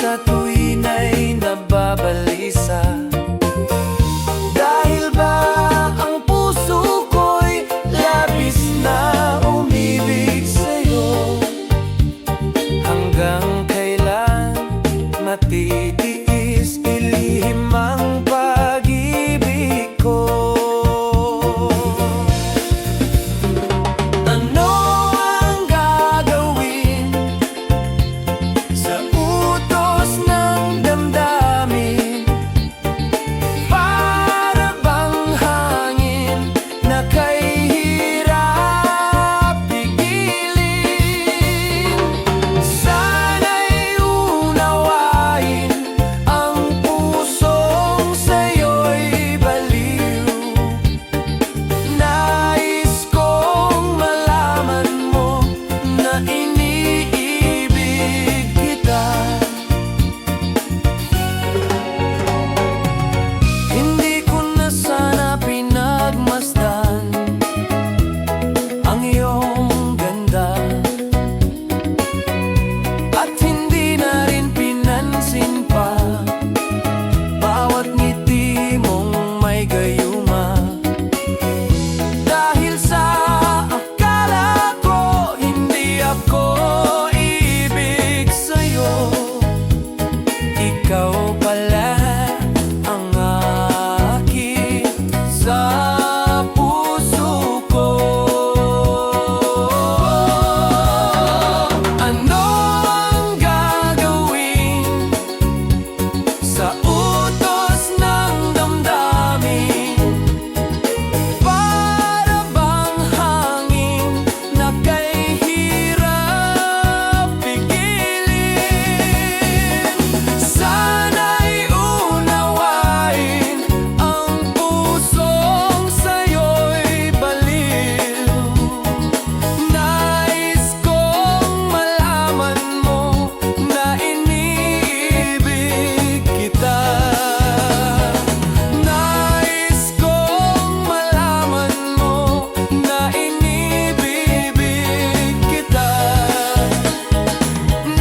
sa tuwin ay nababalisa. Dahil ba ang puso ko'y labis na umibig sa'yo? Hanggang kailan matitiis ilihim ang pag-ibig ko? Ano ang gagawin sa utos ng damdamin? Para bang hangin na kay hirap pigilin? Sana'y unawain ang pusong sa'yo'y baliw. Nais kong malaman mo na iniibig kita. Hindi ko na sana pinagmasdan ang iyong ganda, at hindi na rin pinansin pa bawat ngiti mong may gayuma. Dahil sa akala ko hindi ako ibig sa'yo, ikaw pala ang akin sa puso ko. Ano ang gagawin sa utos ng damdamin? Para bang hangin na kay hirap pigilin? Sana'y unawain ang pusong sa'yo'y baliw. Nais kong malaman mo na iniibig kita. Nais kong malaman mo na inibibig kita.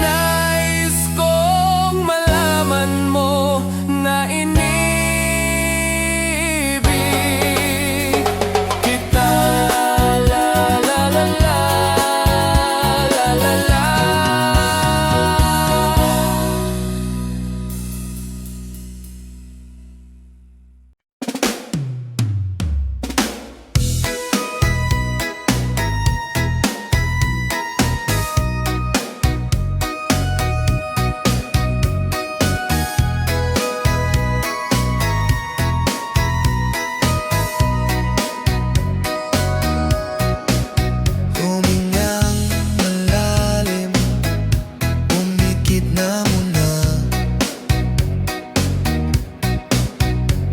Nais kong malaman mo na inibig kita. La la la la, la la la. Humingang malalim, umikit na muna,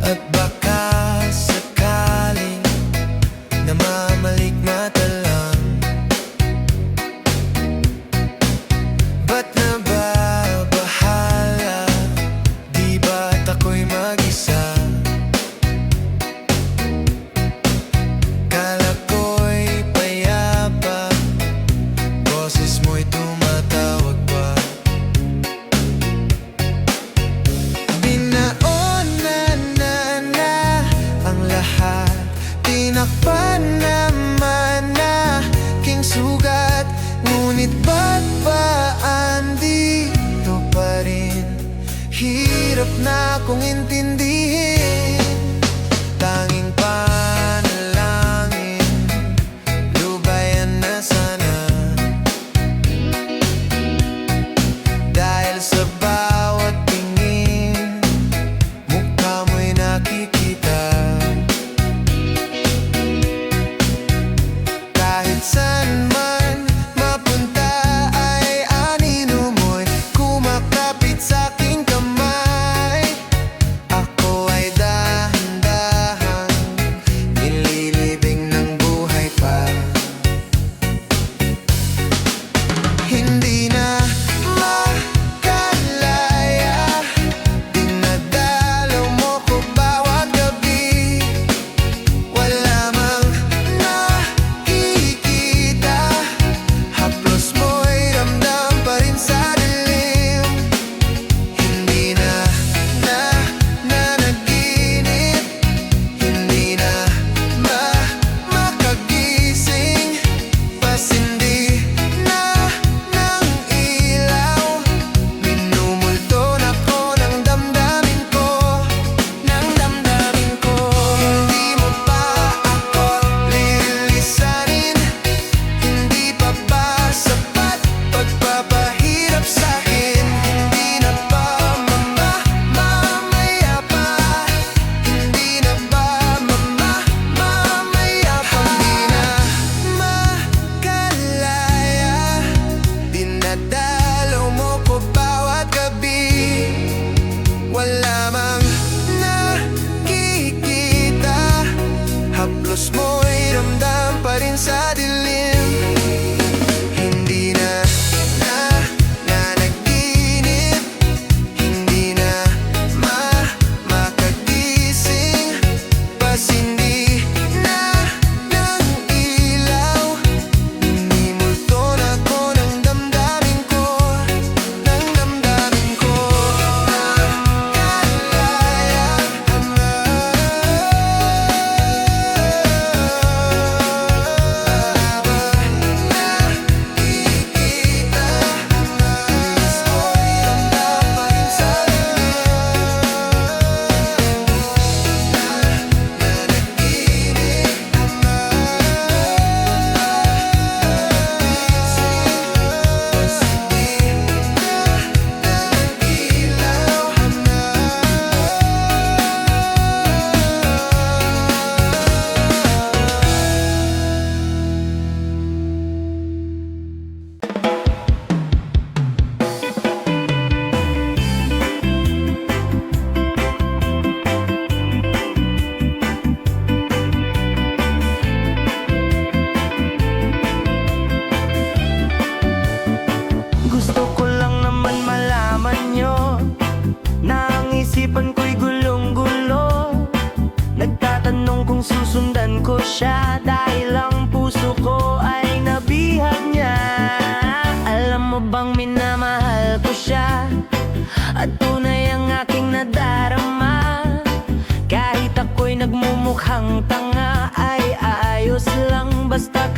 at baka sakaling namamalikmata lang. Ba't nababahala? Di ba't ako'y mag-isa? Kala ko'y payapa, boses mo'y tumatawag pa. Binaonan na ang lahat, tinakpan naman na king sugat. Ngunit ba't ba andito pa rin? Hirap na kong intindihin. Tanging panalangin, lubayan na sana. Dahil sa bawat tingin, mukha mo'y nakikita. Kahit saan man mapunta ay anino mo'y kumakapit sa'king kamay. Ako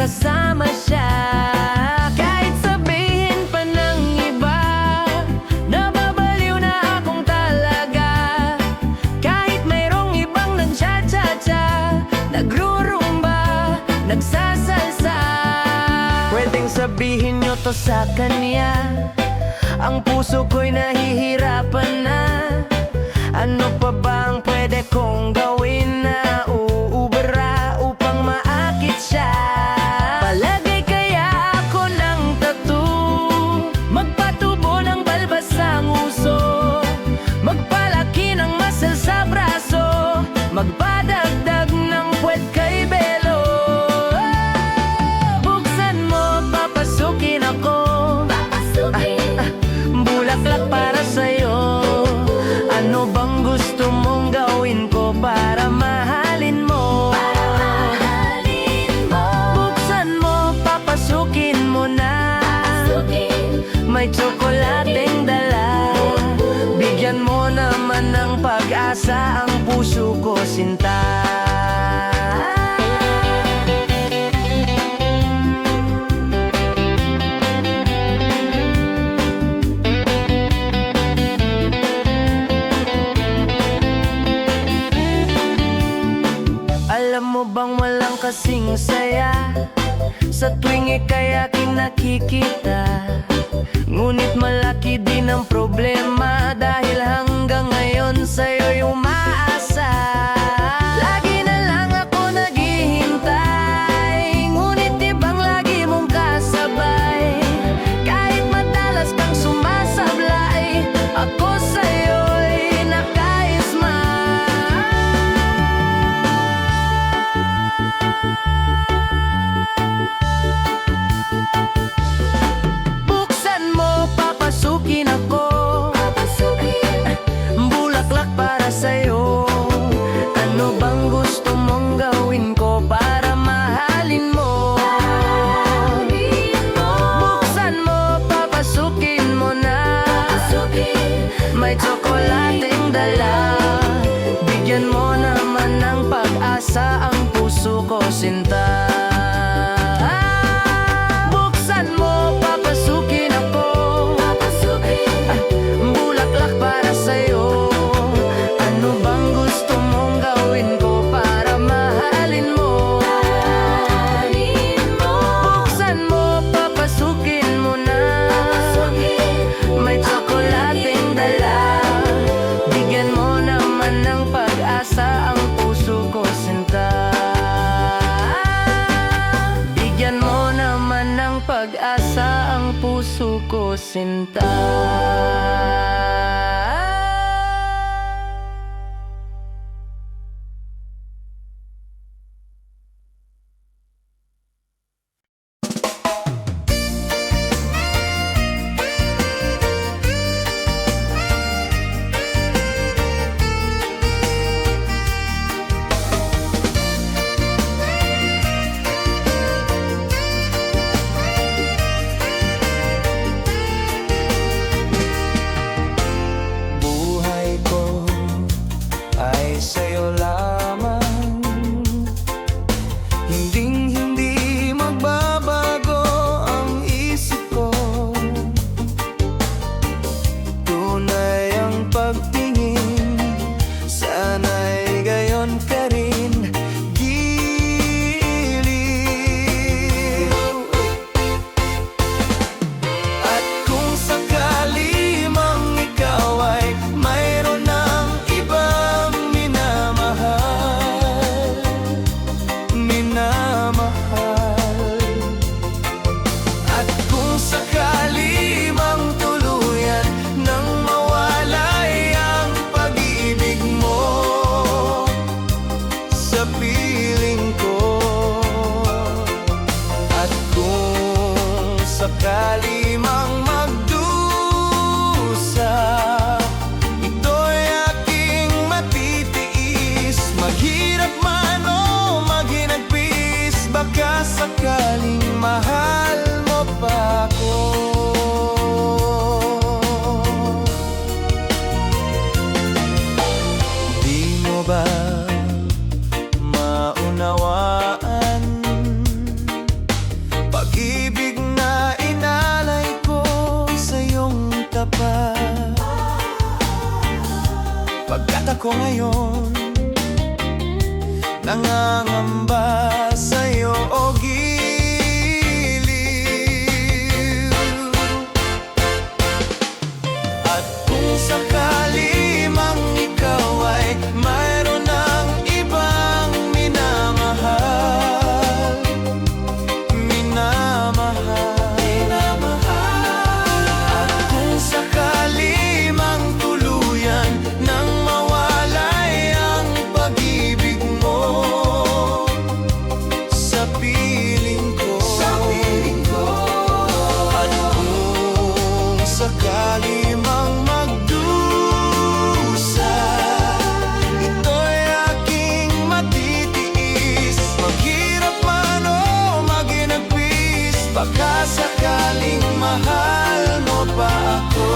kasama siya. Kahit sabihin pa ng iba, nababaliw na akong talaga. Kahit mayroong ibang nag-cha-cha-cha, nagrurumba, nagsasalsa. Pwedeng sabihin nyo to sa kanya, ang puso ko'y nahihirapan na. Ano pa ba ang pwede kong gawin na uubra upang maakit siya? Palagay kaya ako ng tattoo, magpatubo ng balbas sa nguso, magpalaki ng muscle sa braso, magpadagdag ng puwet kay belo. Buksan mo, papasukin ako, bulaklak para sa'yo. Ano bang gusto mong gawin ko para mahalin mo? Buksan mo, papasukin mo na, may tsokolateng dala. Bigyan mo naman ng pag-asa ang puso ko, sinta. Alam mo bang walang kasing saya sa tuwing ika'y aking nakikita? Ngunit malaki din ang problema dahil hanggang ngayon sa'yo'y umaasa. Lagi na lang ako naghihintay, ngunit ibang lagi mong kasabay. Kahit madalas kang sumasablay, ako sa'yo'y nakaisma. Buksan mo, papasukin ako, bulaklak para sa'yo. Ano bang gusto mong gawin ko para mahalin mo? Buksan mo, papasukin mo na, may tsokolating dala. Bigyan mo naman ng pag-asa ang puso ko, sinta. Buksan mo, papasukin ako, bulaklak para sa'yo. Ano bang gusto mong gawin ko para mahalin mo? Buksan mo, papasukin mo na, may tsokolating dala. Bigyan mo naman ng pag-asa ang puso ko, sinta. Bigyan mo naman ng pag-asa ang puso ko, sinta. Buhay ko ay sa'yo lamang, hinding-hindi magbabago ang isip ko. Tunay ang pagtingin, sana'y gayon ka rin, giliw. At kung sakali mang ikaw ay mayroon ng ibang minamahal, at kung sakali mang tuluyan nang mawalay ang pag-ibig mo sa piling ko, at kung sakali mang magdusa, ito'y aking matitiis. Maghirap man o maghinagpis, baka sakaling mahal mo pa ako. Di mo ba maunawaan ako ngayon, nangangamba sa'yo o giliw. At kung sakali mang ikaw ay mayroon ng ibang minamahal, at kung sakali mang tuluyan nang mawalay ang pag-ibig mo sa piling ko, at kung sakali mang magdusa, ito'y aking matitiis, maghirap man o maginagpis, baka sakaling mahal mo pa ako.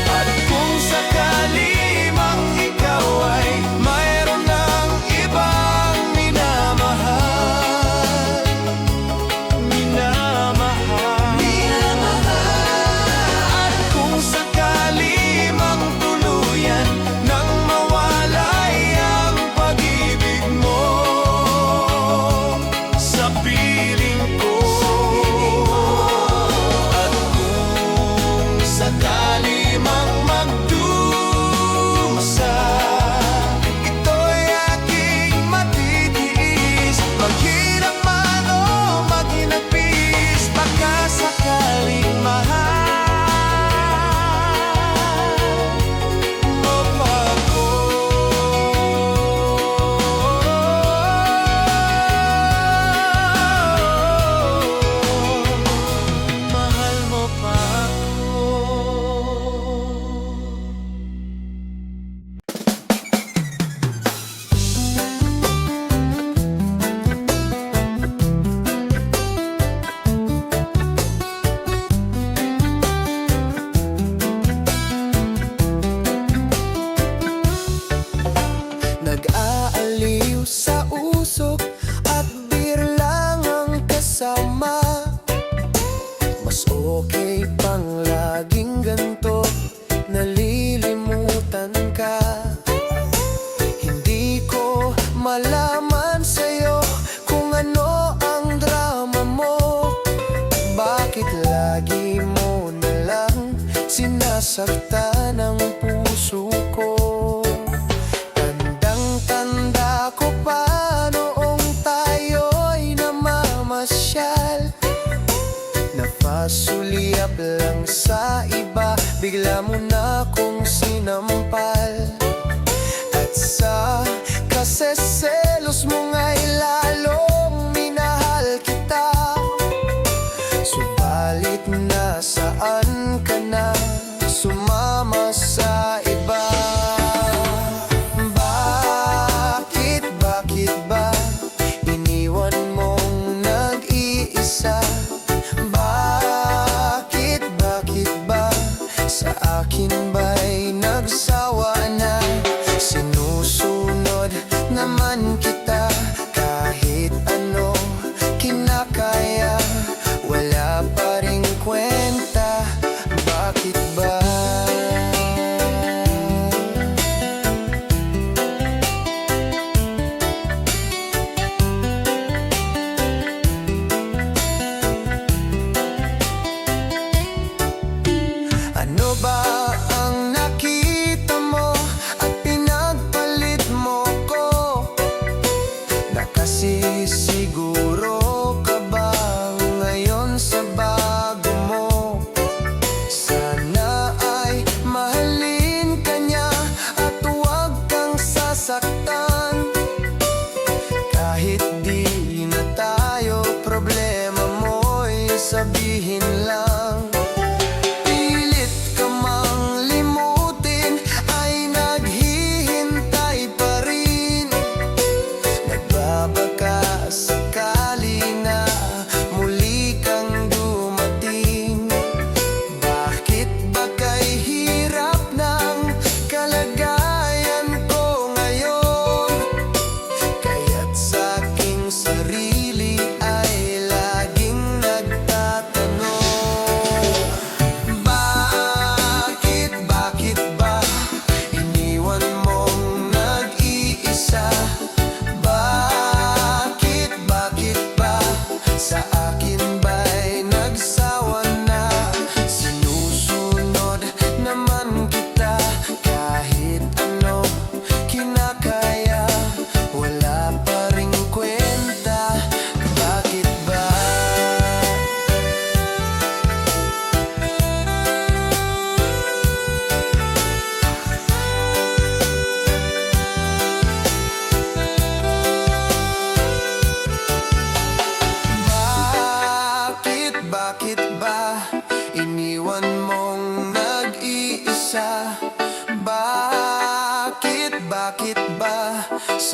At kung sakali mang ikaw ay mayroon ng ibang minamahal, at kung sakali mang tuluyan nang mawalay ang pag-ibig mo sa piling ko, at kung sakali mang magdusa, ito'y aking matitiis, maghirap man o maginagpis, baka sakaling mahal mo pa ako. Mahal mo pa ako. Nag-aaliw sa usok at beer lang ang kasama. Mas okay pang laging ganto, nalilimutan ka. Hindi ko malaman sa'yo kung ano ang drama mo. Bakit lagi mo na lang sinasaktan ang puso ko? Tandang-tanda ko pa noong tayo'y namamasyal, napasulyap lang sa iba, bigla mo na kong sinampal. At sa kaseselos mo nga'y lalong minahal kita, subalit nasaan ka na, sumama sa iba. Bakit ba iniwan mong nag-iisa? Bakit ba sa akin ba'y nagsawa na? Sinusunod naman kita, kahit ano kinakaya, wala pa ring kwenta. Bakit ba? Ano ba ang nakita mo at pinagpalit mo ko? Nakasisiguro ka ba ngayon sa bago mo? Sana ay mahalin ka niya at huwag kang sasaktan. Kahit di na tayo, problema mo'y sabihin lang. Pilit ka mang limutin, ay naghihintay pa rin. Nagbabaka sakali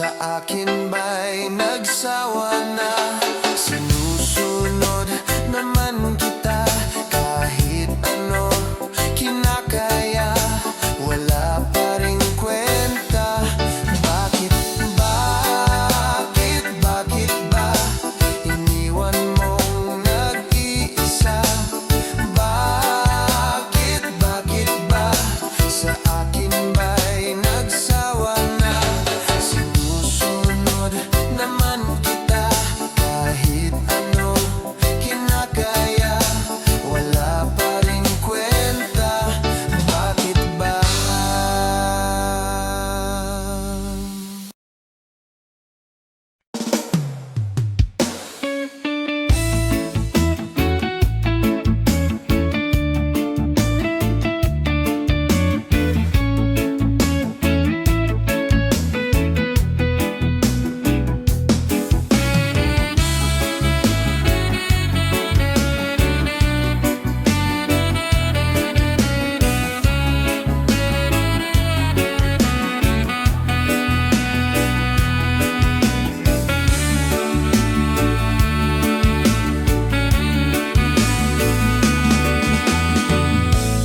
sa akin ba'y nagsawa na? Sinusunod naman kita kahit ano kinakaya, wala pa ring kwenta. Bakit ba iniwan mong nag-iisa? Bakit ba sa akin ba'y nagsawa na? Sinusunod naman kita kahit ano kinakaya, wala pa ring kwenta. Bakit ba?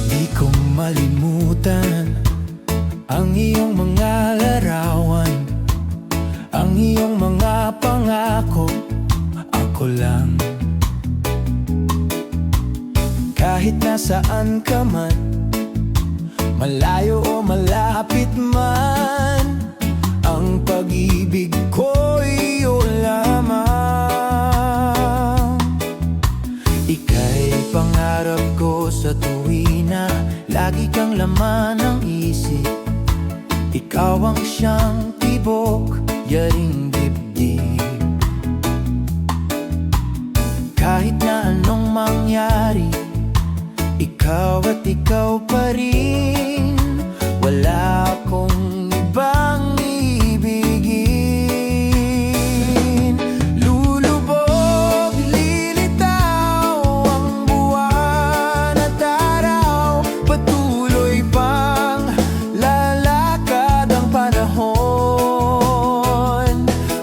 Di ko malimutan ang iyong mga larawan, ang iyong mga pangako. Ako lang, kahit nasaan ka man, malayo o malapit man, ang pag-ibig ko iyo lamang. Ika'y pangarap ko sa tuwina, lagi kang laman ng isip. Ikaw ang siyang tibok, yaring dibdib. Kahit na anong mangyari, ikaw at ikaw pa rin. Wala akong ibang ibigin. Lulubog, lilitaw ang buwan at araw, patuloy pang lalakad ang panahon.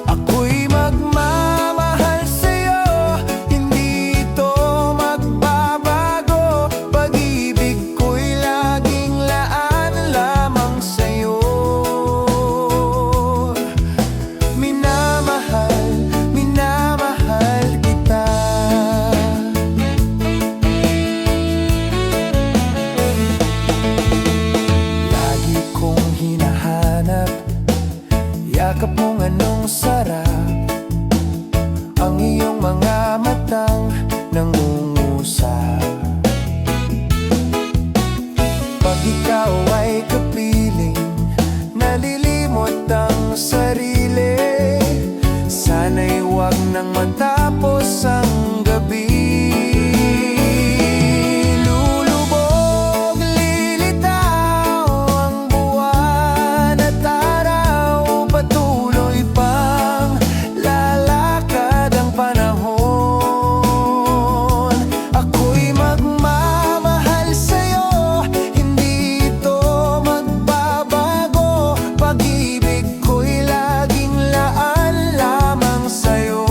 Ako'y magmamahal sa'yo, hindi ito magbabago. Pag-ibig ko'y laging laan lamang sa'yo. Minamahal, minamahal kita. Lagi kong hinahanap yakap mong anong sarap, ang iyong mga matang nangungusap. Pag ikaw ay kapiling, nalilimot ang sarili. Sana'y huwag nang matapos ang gabi. Lulubog, lilitaw ang buwan at araw, patuloy pang lalakad ang panahon. Ako'y magmamahal sa'yo, hindi ito magbabago. Pag-ibig ko'y laging laan lamang sa'yo.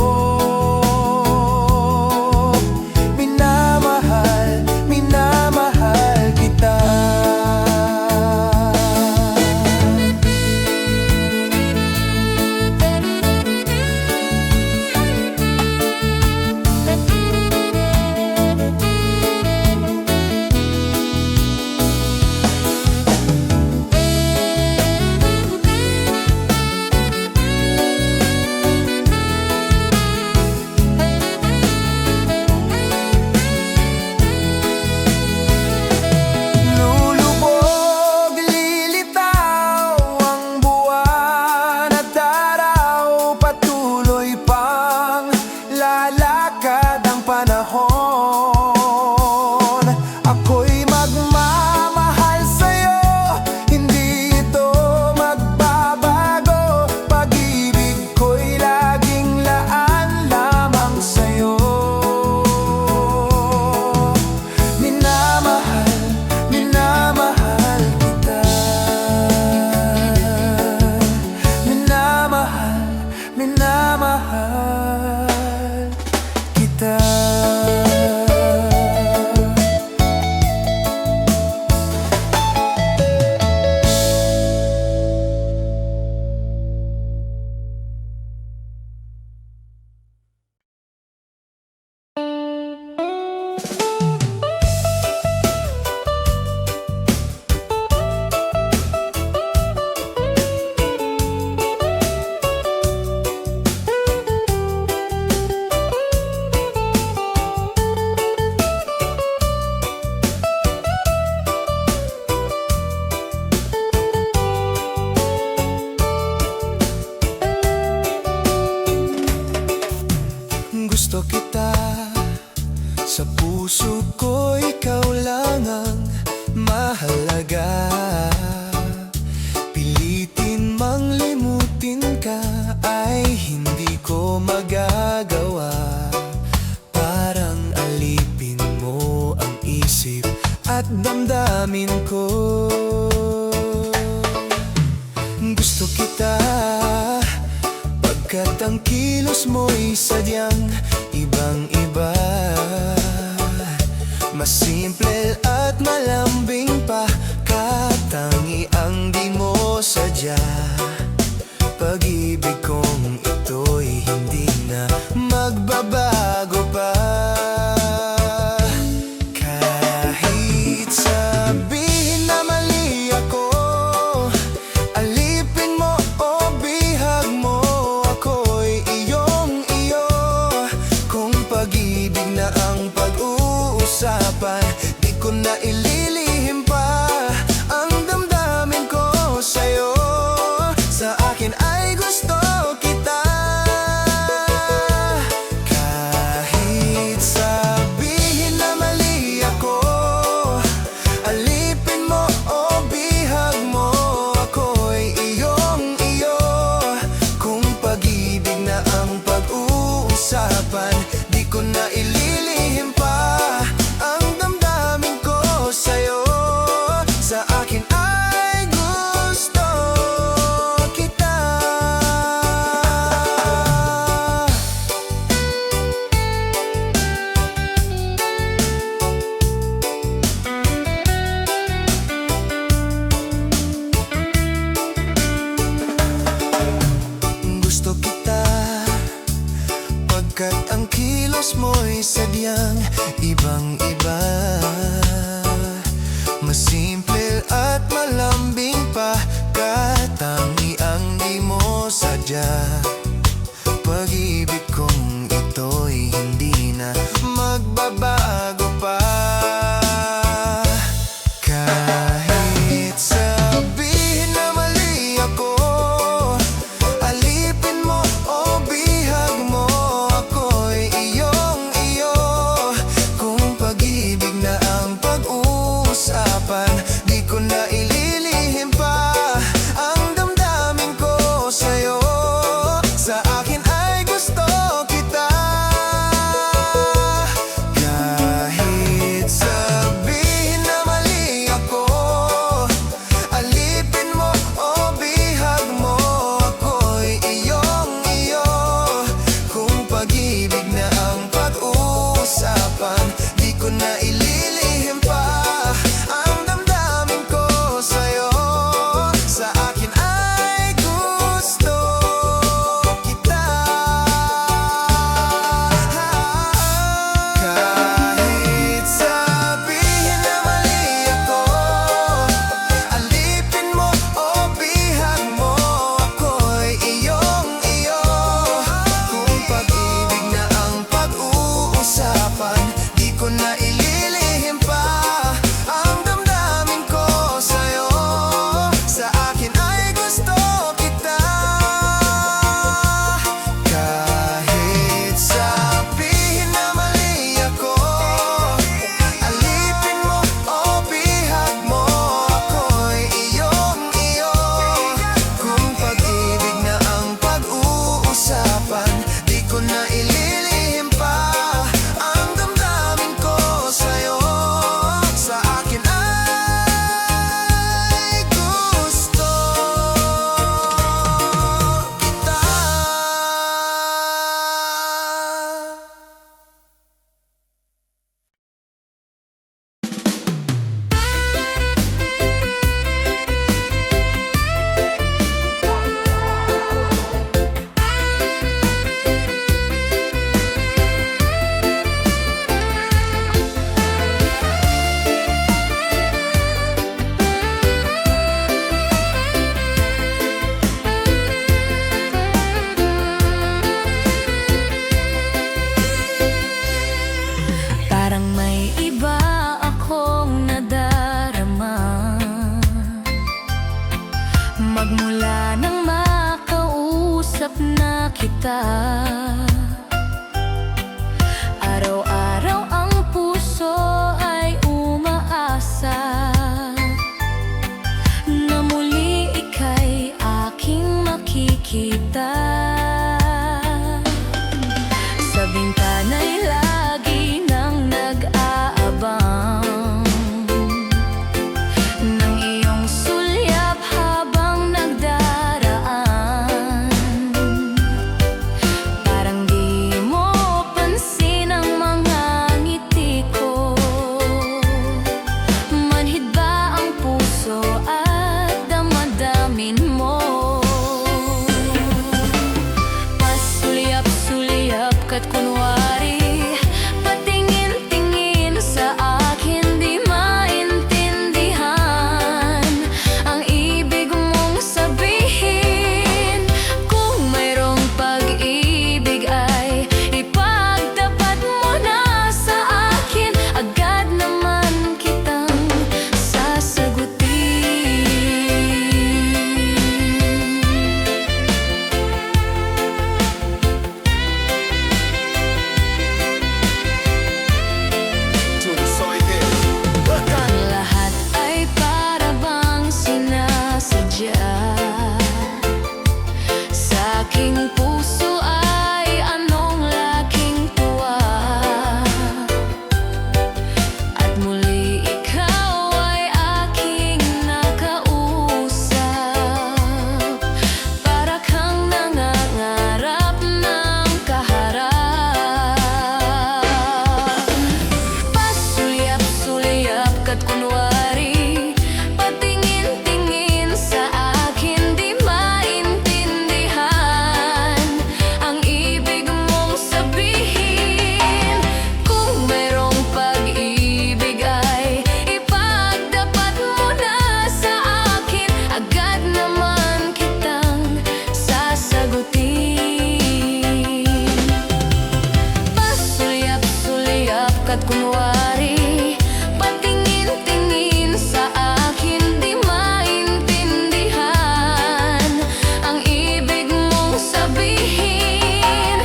Gusto kita, sa puso ko ikaw lang ang mahalaga. Pilitin mang limutin ka ay hindi ko magagawa. Parang alipin mo ang isip at damdamin ko. Gusto kita, pagkat ang kilos mo'y sadyang ibang-iba. Mas simple at malambing pa, katangiang di mo sadya. Pag-ibig kong ito'y hindi na magbabago pa. Kahit sabihin na mali ako, alipin mo o bihag mo, ako'y iyong-iyo. Kung pag-ibig na ang pag-uusapan, di ko na ililihim pa ang damdamin ko sa'yo. Sa akin ay gusto kita. Kahit sabihin na mali ako, alipin mo o bihag mo, ako'y iyong-iyo. Kung pag-ibig na ang pag-uusapan, di ko na ililihim pa ang damdamin ko sa'yo. Sa akin ay gusto kita. Gusto kita, pagkat ang kilos mo'y sadyang ibang-iba. Mas simple at malambing pa, katangiang di mo sadya. Pag-ibig kong ito'y hindi na magbabago pa. Kahit sabihin na mali ako, alipin mo o bihag mo, ako'y iyong-iyo. Kung pag-ibig na ang pag-uusapan, di ko na ililihim pa ang damdamin ko sa'yo. ka't kunwari patingin-tingin sa akin, di maintindihan ang ibig mong sabihin. Kung mayroong pag-ibig ay ipagtapat mo na sa akin, agad naman kitang sasagutin. Ang lahat ay para bang sinasadya. Sa aking puso ay anong laking tuwa, at muli ikaw ay aking nakausap. Para kang nangangarap ng kaharap. Pasulyap-sulyap ka't kunwari patingin-tingin sa akin, di maintindihan ang ibig mong sabihin. Kung mayroong pag-ibig ay ipagtapat mo na sa akin, agad naman kitang sasagutin. Pasulyap-sulyap ka't kunwari patingin-tingin sa akin, di maintindihan ang ibig mong sabihin.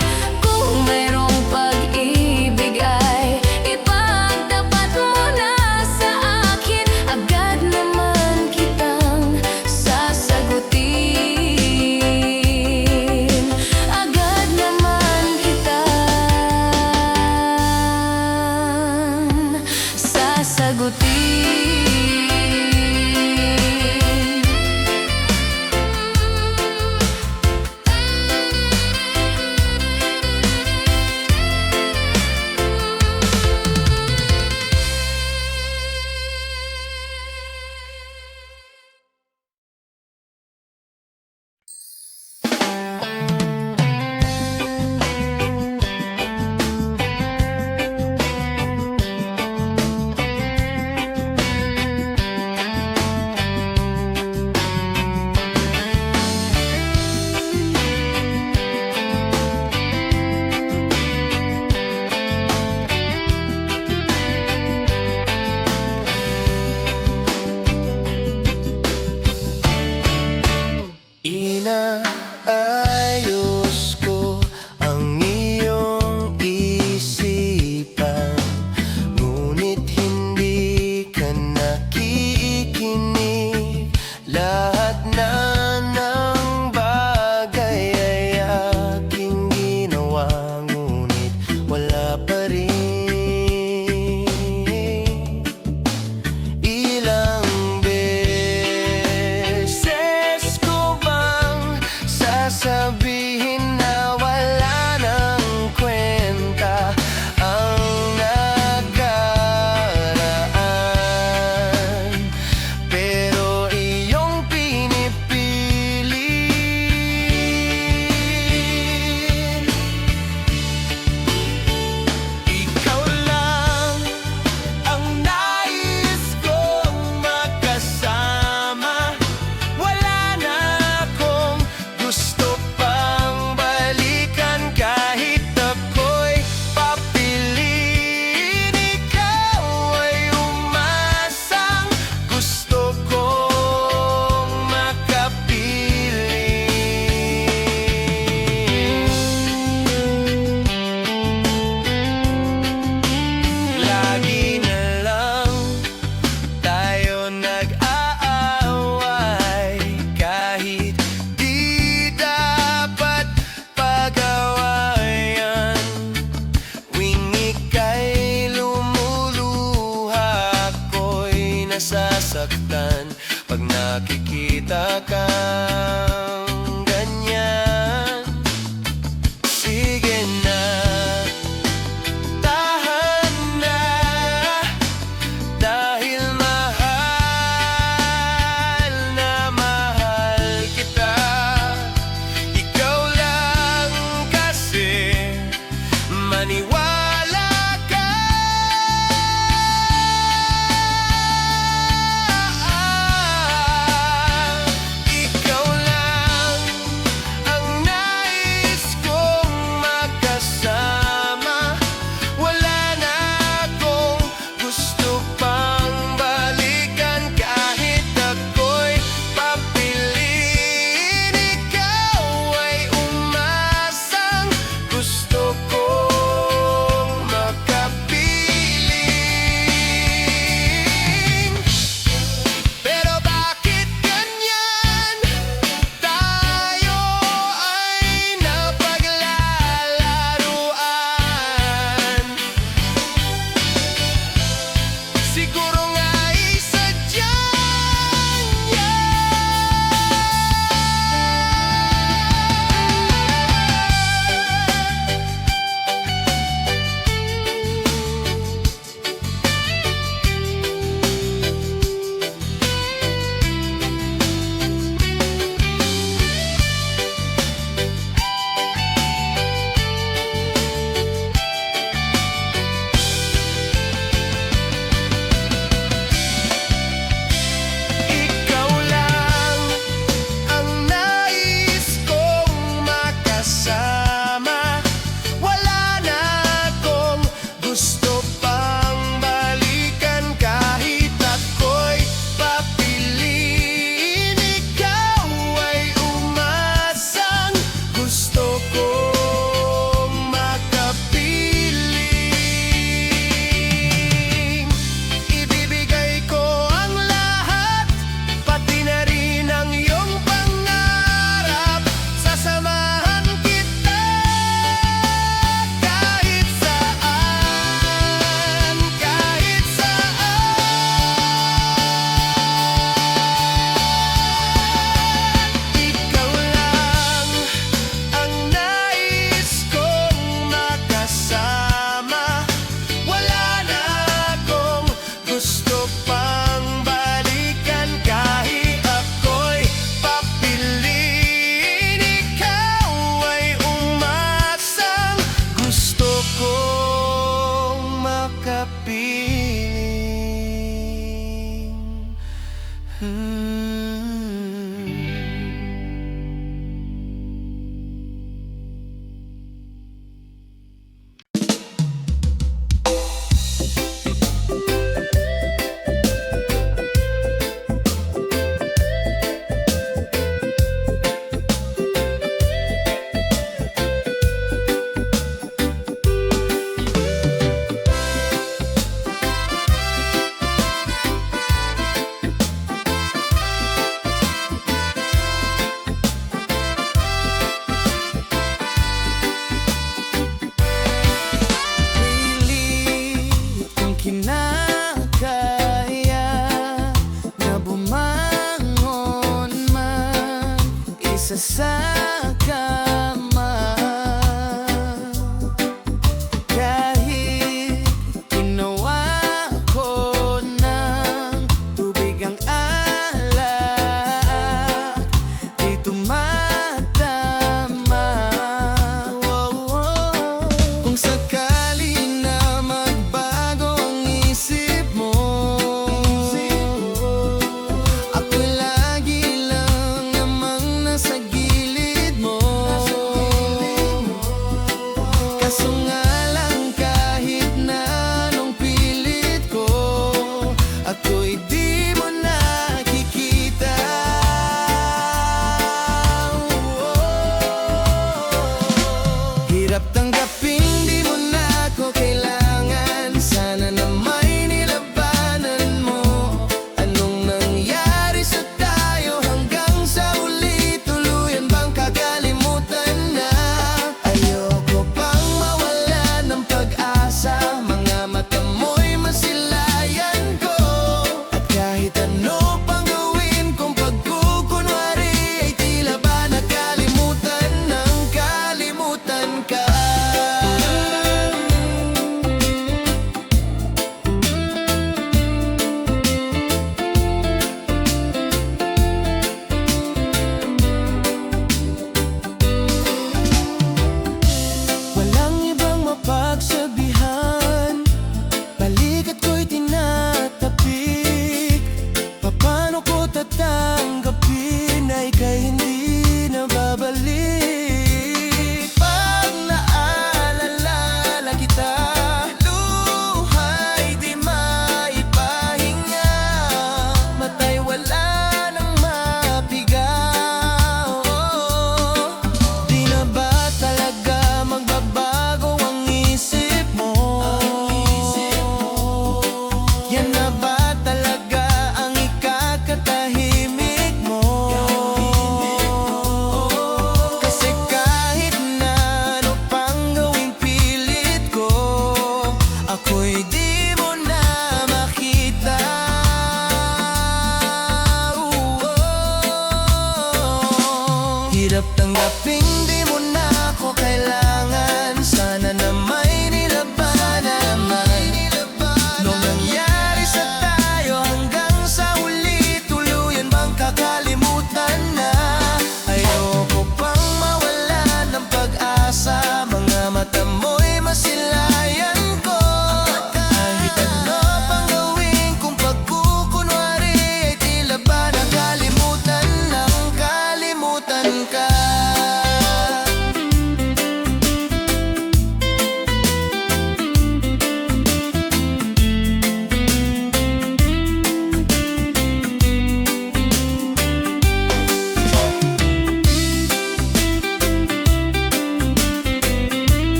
Kung mayroong pag-ibig ay ipagtapat mo na sa akin, agad naman kitang sasagutin. Agad naman kitang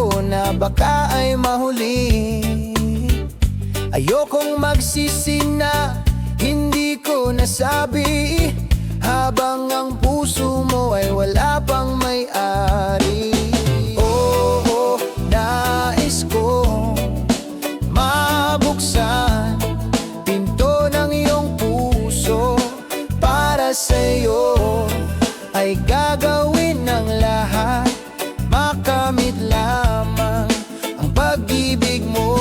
ko na baka ay mahuli. Ayokong magsisi na hindi ko nasabi, habang ang puso mo ay wala pang may-ari. Oo, nais kong mabuksan pinto ng iyong puso. Para sa'yo ay gagawin ng lahat, makamit lamang ang pag-ibig mo.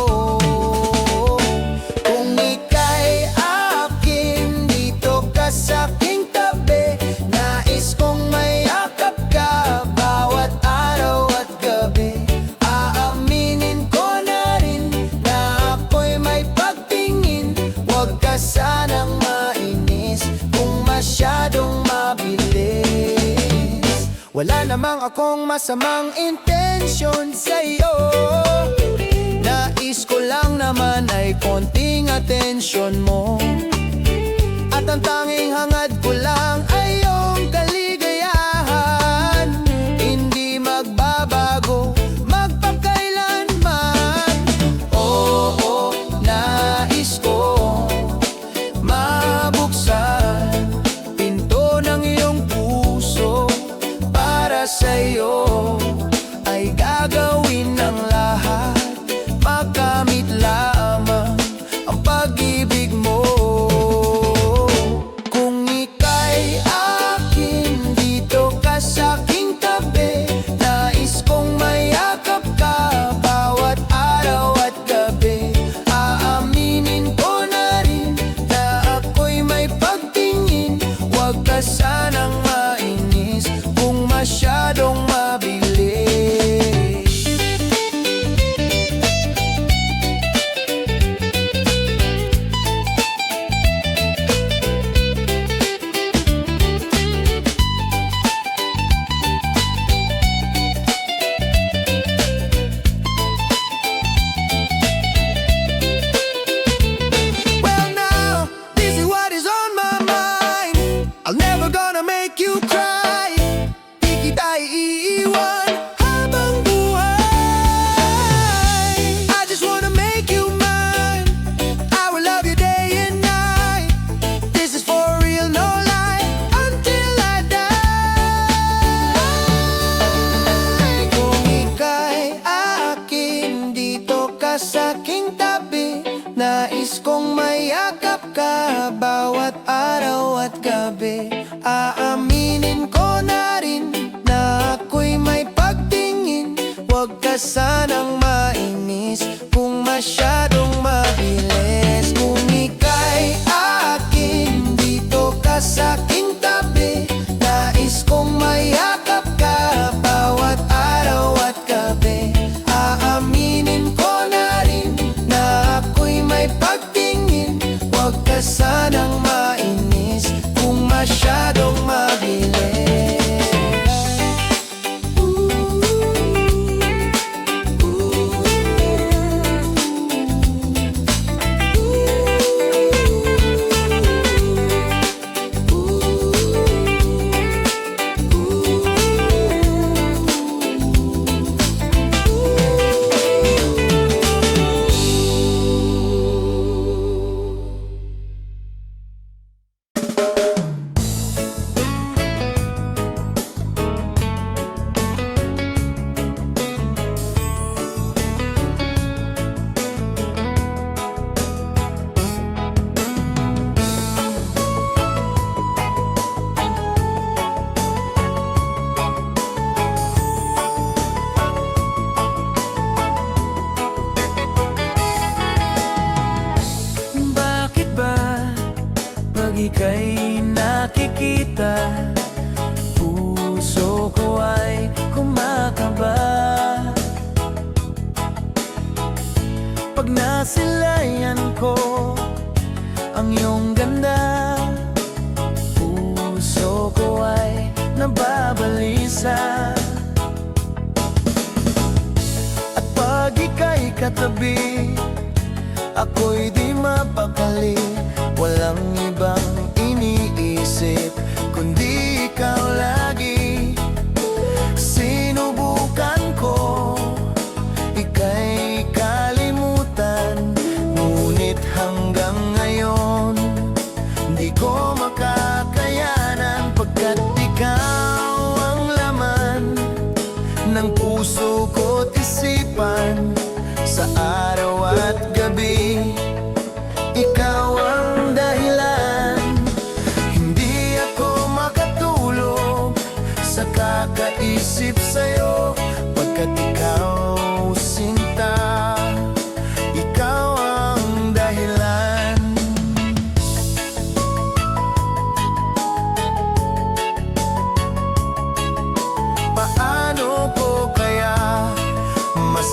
Kung ika'y akin, dito ka sa'king tabi. Nais kong mayakap ka bawat araw at gabi. Aaminin ko na rin na ako'y may pagtingin. Huwag ka sanang mainis kung masyadong mabilis. Wala namang akong masamang intensyon sa'yo. Nais ko lang naman ay konting atensyon mo. At ang tanging hangad ko lang ay iyong kaligayahan. Hindi magbabago magpakailanman. Oo, nais ko mabuksan pinto ng iyong puso. Para sa'yo ay gagawin ng lahat, makamit lamang ang pag-ibig mo. Kung ika'y akin, dito ka sa'king tabi. Nais kong mayakap ka bawat araw at gabi. Aaminin ko na rin na ako'y may pagtingin. Huwag ka sanang mainis kung masyadong mabilis. Well now, this is what is on my mind. I'm never gonna make you cry. Di kita iiwan habang buhay. I just wanna make you mine. I will love you day and night. This is for real, no lie, until I die. Kung ika'y akin, dito ka sa'king tabi. Nais kong mayakap ka bawat araw at gabi. Aaminin ko na rin na ako'y may pagtingin. Huwag ka sanang mainis kung masyadong mabilis. Kung ika'y akin, dito ka sa'king tabi. Nais kong mayakap ka bawat araw at gabi. Aaminin ko na rin na ako'y may pagtingin. Huwag ka sanang mainis kung masyadong mabilis. Bakit ba pag ika'y nakikita, puso ko ay kumakaba? Pag nasilayan ko ang iyong ganda, puso ko ay nababalisa. At pag ika'y katabi, ako'y di mapakali. Walang ibang iniisip kundi ikaw lagi. Sinubukan ko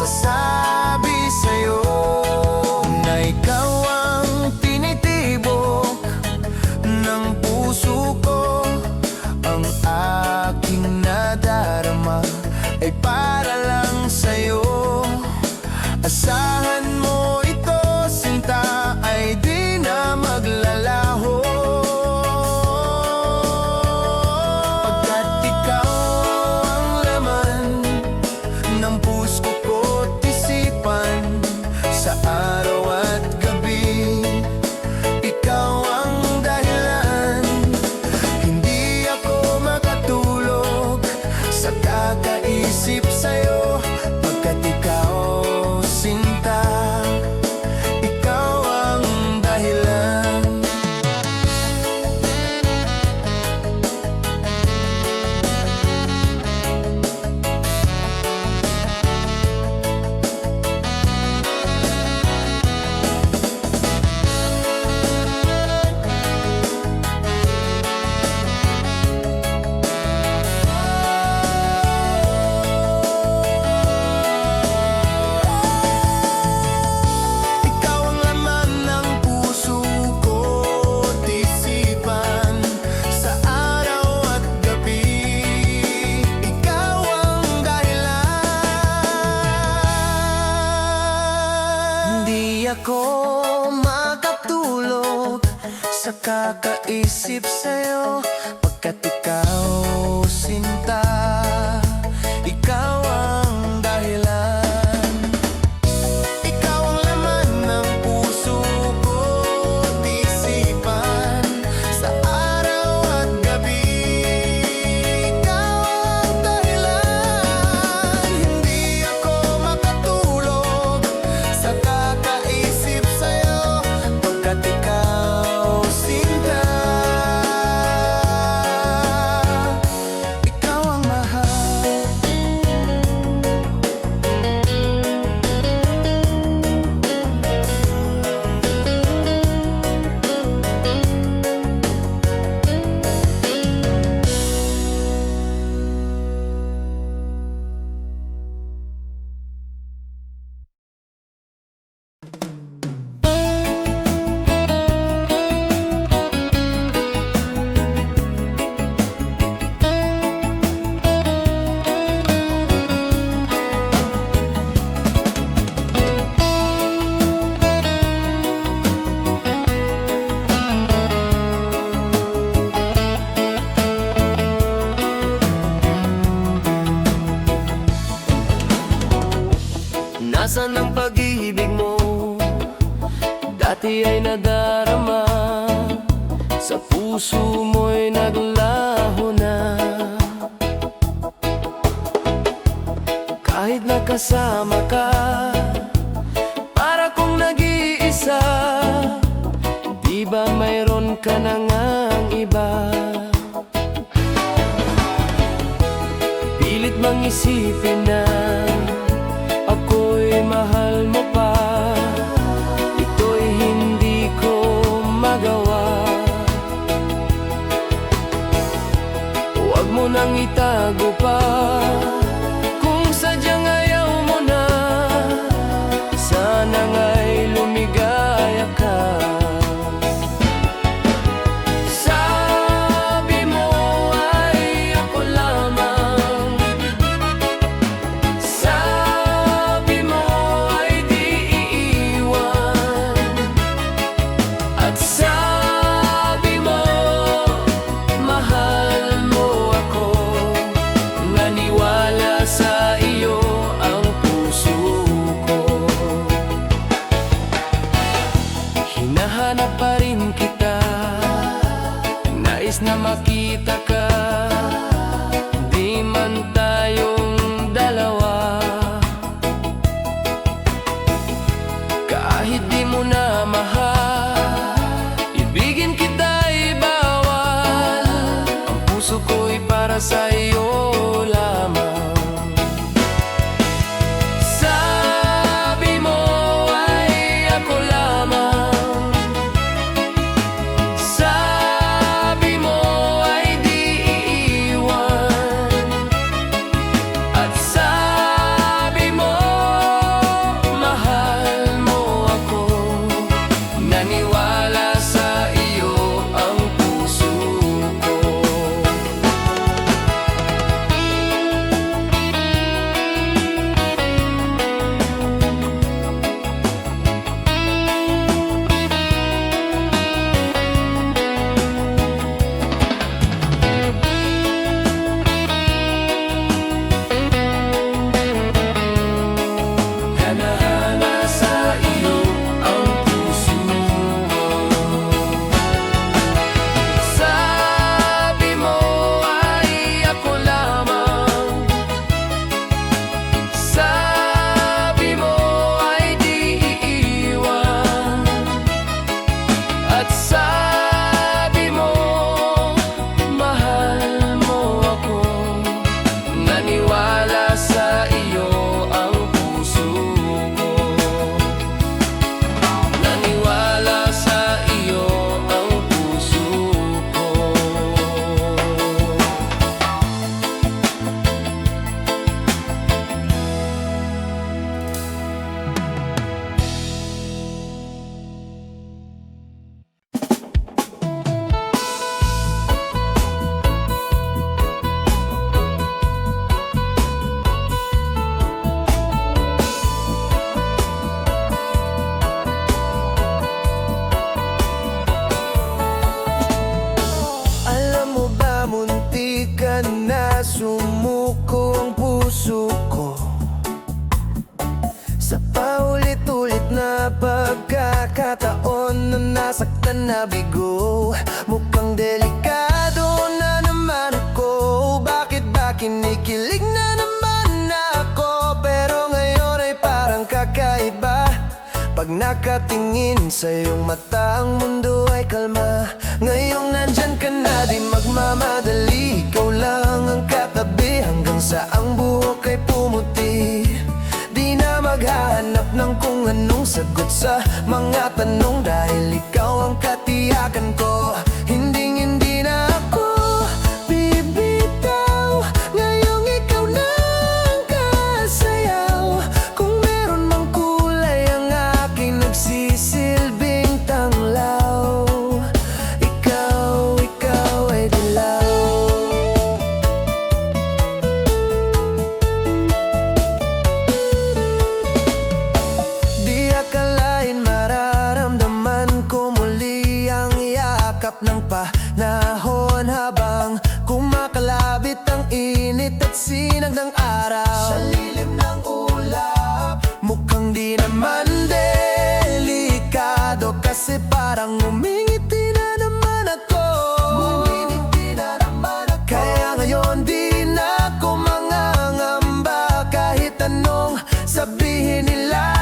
masasabi sa'yo na ikaw ang tinitibok ng puso ko. Ang aking nadarama ay para lang sa'yo. Asahan mo ito, sinta, ay di na maglalaho. Pagkat ikaw ang laman ng puso ko't isipan, sa araw at gabi ikaw ang dahilan. Hindi ako makatulog sa kakaisip sa'yo, pagkat ikaw, sinta, ikaw ang dahilan. Ikaw ang laman ng puso ko't isipan, sa araw at gabi ikaw ang dahilan. Hindi ako makatulog sa kakaisip sa'yo, pagkat ikaw, sinta, ikaw ang dahilan. Ikaw ang laman ng puso ko't isipan, sa araw at gabi ikaw ang dahilan. Hindi ako makatulog sa kakaisip sa'yo, pagkat ikaw, sinta, ikaw ang mahal. Nasaan ang pag-ibig mo? Dati ay nadarama, sa puso mo'y naglaho na. Kahit nakasama ka, para kong nag-iisa, di ba mayroon ka na ngang iba? Pilit mang isipin na ako'y mahal mo pa, ito'y hindi ko magawa. Huwag mo nang itago pa, kung sadyang ayaw mo na, sana nga'y lumigaya ka. Sabi mo ay ako lamang, sabi mo ay di iiwan, at sabi mo mahal mo ako. Naniwala paulit-ulit na pagkakataon na nasaktan na bigo. Mukhang delikado na naman ako. Bakit ba kinikilig na naman ako? Pero ngayon ay parang kakaiba. Pag nakatingin sa iyong mata, ang mundo ay kalma. Ngayong nandyan ka na, di magmamadali. Ikaw lang ang katabi hanggang sa ang buhok ay pumuti. Di na maghahanap ng kung anong sagot sa mga tanong, dahil ikaw ang katiyakan ko. Hindi na ako bibitaw. Ngayong ikaw na ang kasayaw. Kung meron mang kulay ang aking nagsisilbing tanglaw, ikaw ay dilaw. Di akalain mararamdaman ko muli ang yakap ng panahon, habang kumakalabit ang init at sinag ng araw sa lilim ng ulap. Mukhang di naman delikado, kasi parang umingiti na naman ako. Kaya ngayon di na ako mangangamba, kahit anong sabihin nila.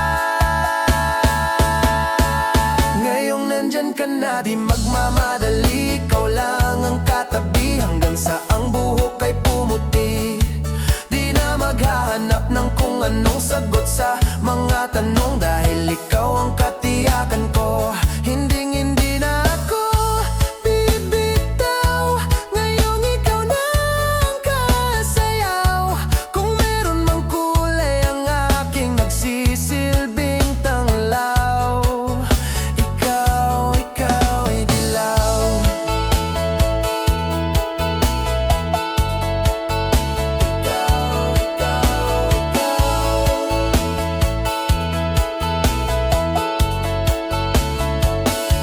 Ngayong nandyan ka na, di magmamadali. Ikaw lang ang katabi hanggang sa ang buhok ay pumuti. Di na maghahanap ng kung anong sagot sa mga tanong, dahil ikaw ang katiyakan ko. Hindi na ako bibitaw. Ngayong ikaw na ang kasayaw. Kung meron mang kulay ang aking nagsisilbing tanglaw, ikaw ay dilaw.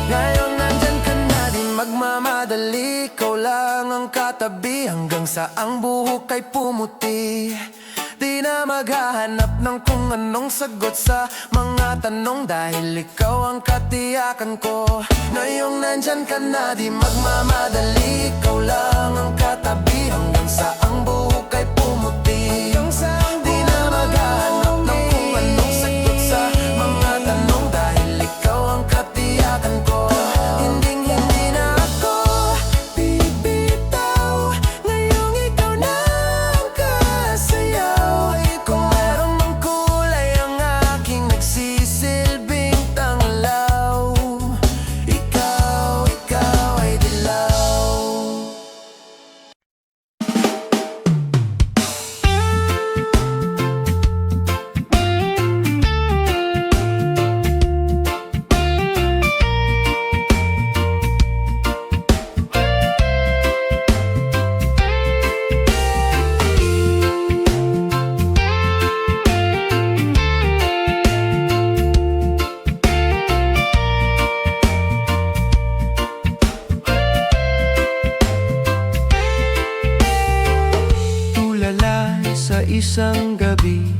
Ngayon nandyan ka na, di magmamadali. Ikaw lang ang katabi hanggang sa ang buhok ay pumuti. Di na maghahanap ng kung anong sagot sa mga tanong, dahil ikaw ang katiyakan ko. Ngayong nandyan ka na, di magmamadali. Ikaw lang ang katabi hanggang sa ang buhok ay pumuti. Di na maghahanap ng kung anong sagot sa mga tanong, dahil ikaw ang katiyakan ko. Hindi na ako bibitaw. Ngayong ikaw na ang kasayaw. Kung meron mang kulay ang aking nagsisilbing tanglaw, ikaw ay dilaw. Tulala sa isang gabi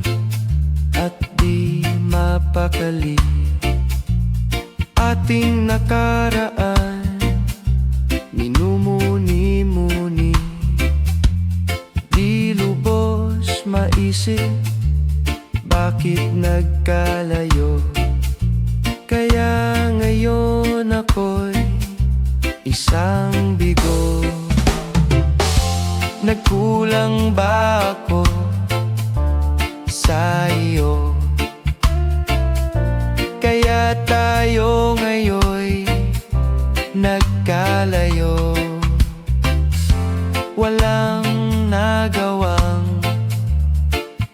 at di mapakali, ating nakaraan minumuni-muni. Di lubos maisip bakit nagkalayo, kaya ngayon ako'y isang bigo. Nagkulang ba ako sa iyo? Kaya tayo ngayon'y nagkalayo. Walang nagawang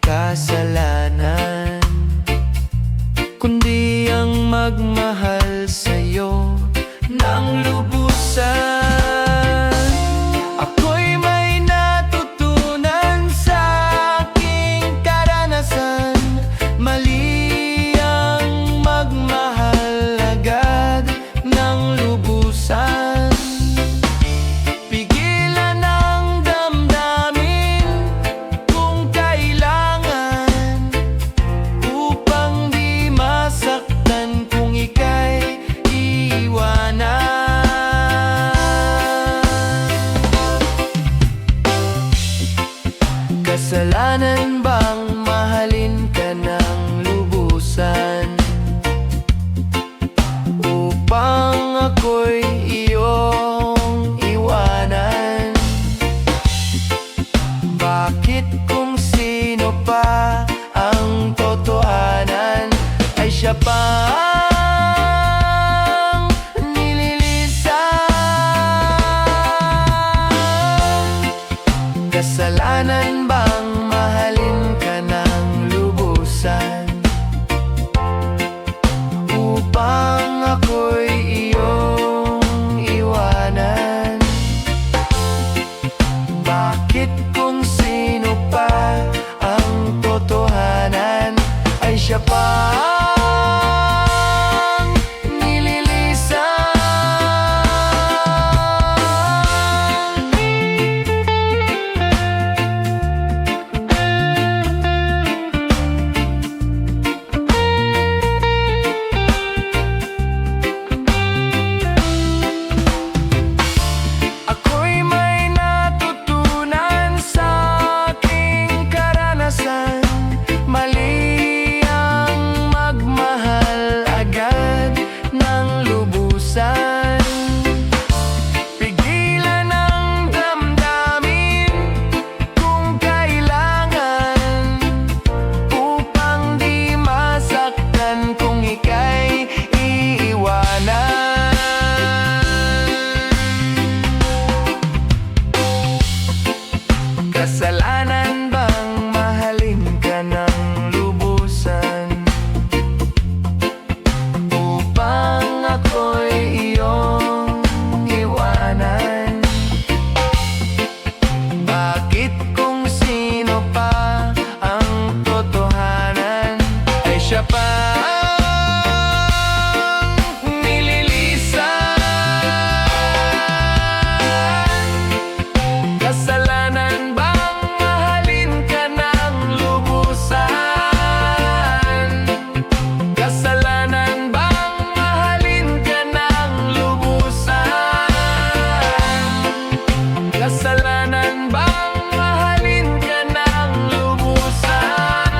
kasalanan, kundi ang magmahal sa'yo ng lubusan. Ako'y may natutunan sa aking karanasan. Mali ang magmahal agad ng lubusan. Pigilan ang damdamin kung kailangan, upang di siya pang nililisan. Kasalanan bang mahalin ka ng lubusan upang ako'y iyong iwanan? Bakit kung sino pa ang totohanan ay siya pang nililisan? Ako'y may natutunan sa aking karanasan. Mali ang magmahal agad ng lubusan. Pigilan ang damdamin kung kailangan, upang di masaktan kung ika'y iiwanan. Kasalanan bang mahalin ka ng lubusan upang ako'y iyong iwanan? Bakit kung sino pa ang totohanan ay siya pang nililisan? Kasalanan bang mahalin ka ng lubusan? Kasalanan bang mahalin ka ng lubusan? Kasalanan bang mahalin ka ng lubusan?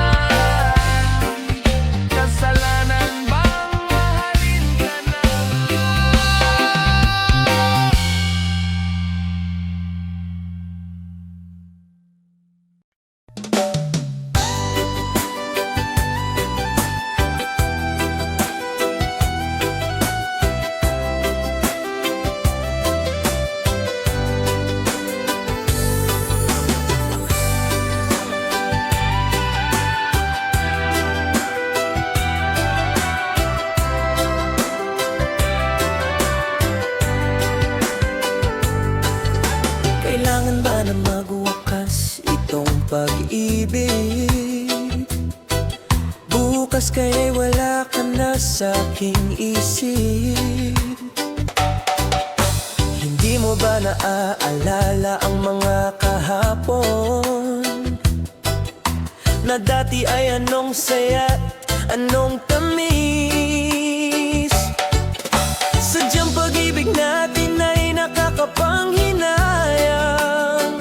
Kasalanan bang mahalin ka Kailangan ba na magwakas itong pag-ibig? Bukas kaya'y wala ka na sa aking isip. Hindi mo ba naaalala ang mga kahapon na dati ay anong saya, anong tamis? Sadyang pag-ibig natin ay nakakapanghinayang,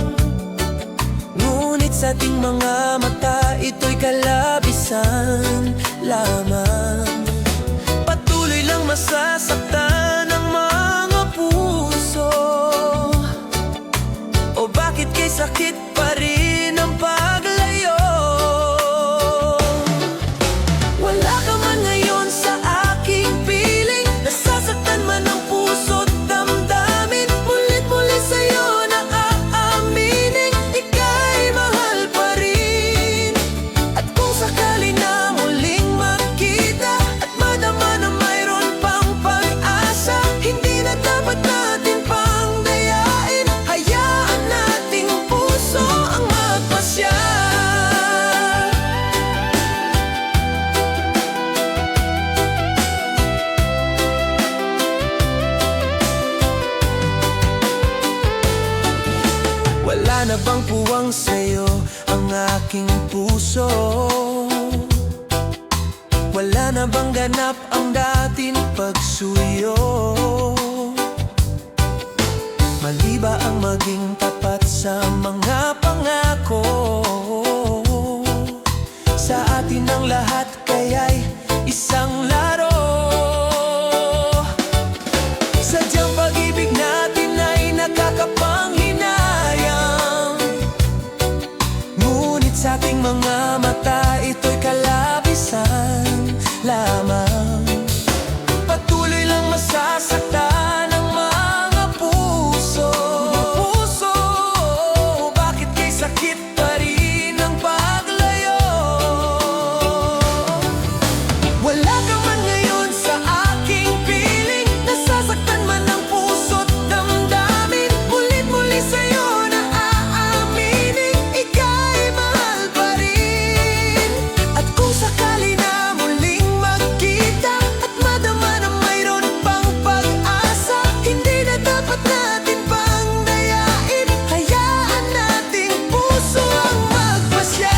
ngunit sa ating mga mata ito'y kalabisan lamang. Patuloy lang masasaktan ang mga puso, o bakit kay sakit pa rin ang paglayo? Wala ka man ngayon sa aking piling, nasasaktan man ang puso't damdamin. Mulit-muli sa'yo na aaminin, ika'y mahal pa rin. At kung sakali na muling magkita at madama na mayroon pang pag-asa, hindi na dapat natin pang dayain. Hayaan nating puso ang magpasya. Wala na bang puwang sa'yo ang aking puso? Wala na bang ganap ang dating pagsuyo? Mali ba ang maging tapat sa mga pangako? Sa atin ang lahat kaya'y isang laro. Sadyang pag-ibig natin ay nakakapanghinayang, ngunit sa ating mga mata ito'y kalabisan lamang. Patuloy lang masasaktan ang mga puso. Bakit kay sakit pa rin ang paglayo? Wala ka man ngayon sa aking piling, nasasaktan man ang puso't damdamin. Mulit-muli sa'yo na aaminin, ika'y mahal pa rin. At kung sakali na muling magkita at madama na mayroon pang pag-asa, hindi na dapat natin pang dayain, hayaan nating puso ang magpasya.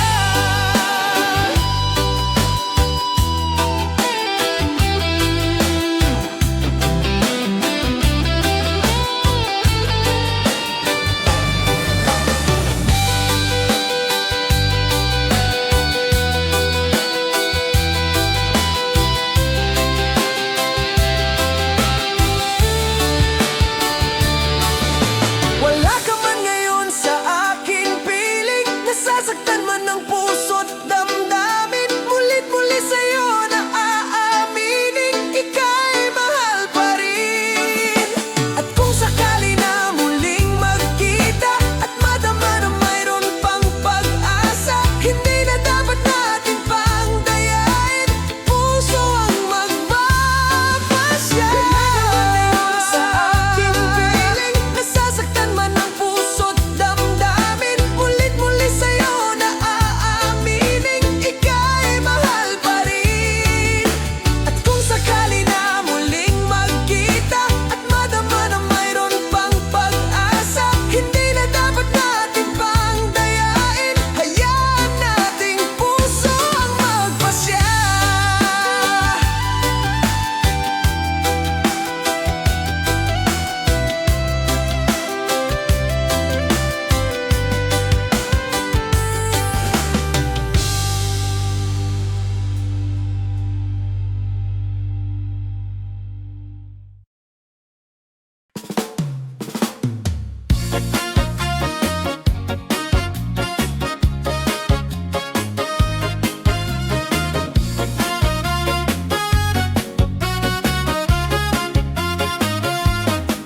Wala ka man ngayon sa aking piling, nasasaktan man ang puso't damdamin. Mulit-muli sa'yo na aaminin, ika'y mahal pa rin. At kung sakali na muling magkita at madama na mayroon pang pag-asa, hindi na dapat natin pang dayain, puso ang magpapasya. Sa aking piling, nasasaktan man ang puso't damdamin. Mulit-muli sa'yo na aaminin, ika'y mahal pa rin. At kung sakali na muling magkita at madama na mayroon pang pag-asa, hindi na dapat natin pang dayain, hayaan nating puso ang magpasya.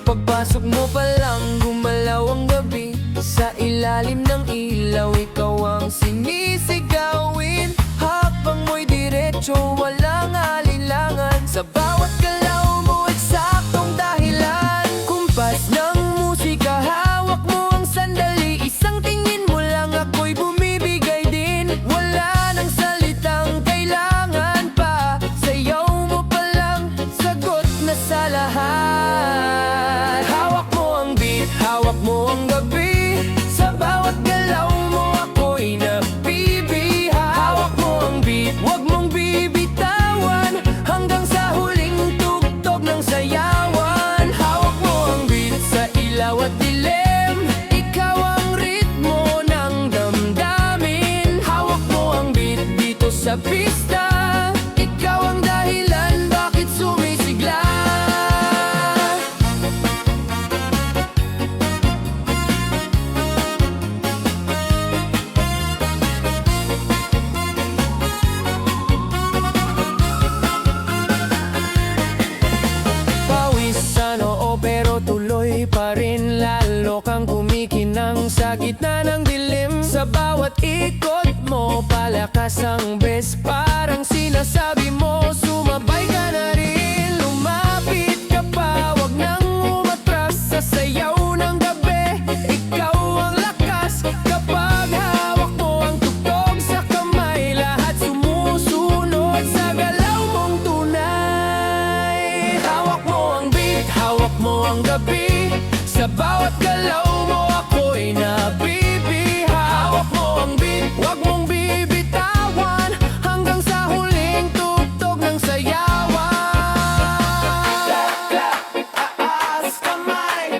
Pagpasok mo pa lang, gumalaw ang gabi. Sa ilalim ng ilaw, ikaw ang sinisigawin. Habang mo'y diretso, walang alinlangan. Sa bawat galaw mo, eksaktong dahilan. Kumpas ng musika, hawak mo ang sandali. Isang tingin mo lang, ako'y bumibigay din. Wala nang salitang kailangan pa. Sayaw mo pa lang, sagot na sa lahat. Hawak mo ang beat, hawak mo ang gabi. Sa bawat galaw mo, ako'y nabibiha. Hawak mo ang beat, wag mong bibitawan, hanggang sa huling tugtog ng sayawan. Hawak mo ang beat sa ilaw at dilim, ikaw ang ritmo ng damdamin. Hawak mo ang beat dito sa pista, ikaw ang dahilan bakit sumisigla. Pawis sa noo pero tuloy pa rin, lalo kang kumikinang sa gitna ng dilim. Sa bawat ikot mo, palakas ang bes, parang sinasabi mo, sumabay ka na rin. Lumapit ka pa, wag nang umatras sa sayaw ng gabi. Ikaw ang lakas kapag hawak mo ang tugtog sa kamay. Lahat sumusunod sa galaw mong tunay. Hawak mo ang beat, hawak mo ang gabi. Sa bawat galaw mo, ako'y nabibiha. Hawak mo ang beat, wag mong bibitawan, hanggang sa huling tugtog ng sayawan. Clap, clap, itaas kamay,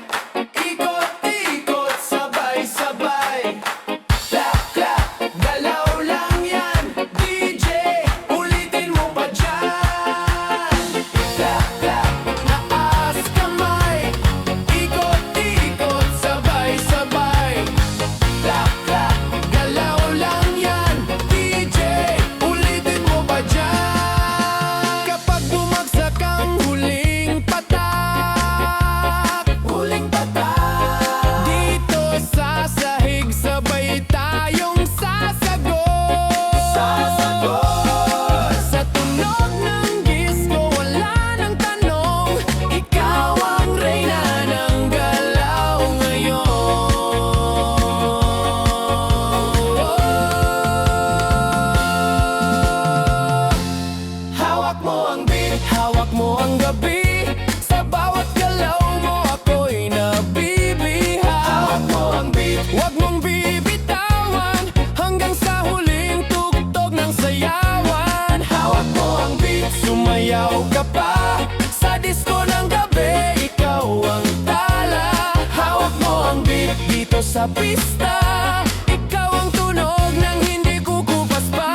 ikot-ikot, sabay-sabay. Clap, clap, galaw lang yan, DJ, ulitin mo pa dyan. Clap, clap, itaas kamay, ikot-ikot, sabay-sabay. Clap, clap, galaw lang yan, DJ, ulitin mo pa dyan. mo ang beat, hawak mo ang gabi. Sa bawat galaw mo ako'y nabibihaw. Hawak mo ang beat, huwag mong bibitawan hanggang sa huling tugtog ng sayawan. Hawak mo ang beat, sumayaw ka pa sa disco ng gabi, ikaw ang tala. Hawak mo ang beat dito sa pista, ikaw ang tunog ng hindi kukupas pa.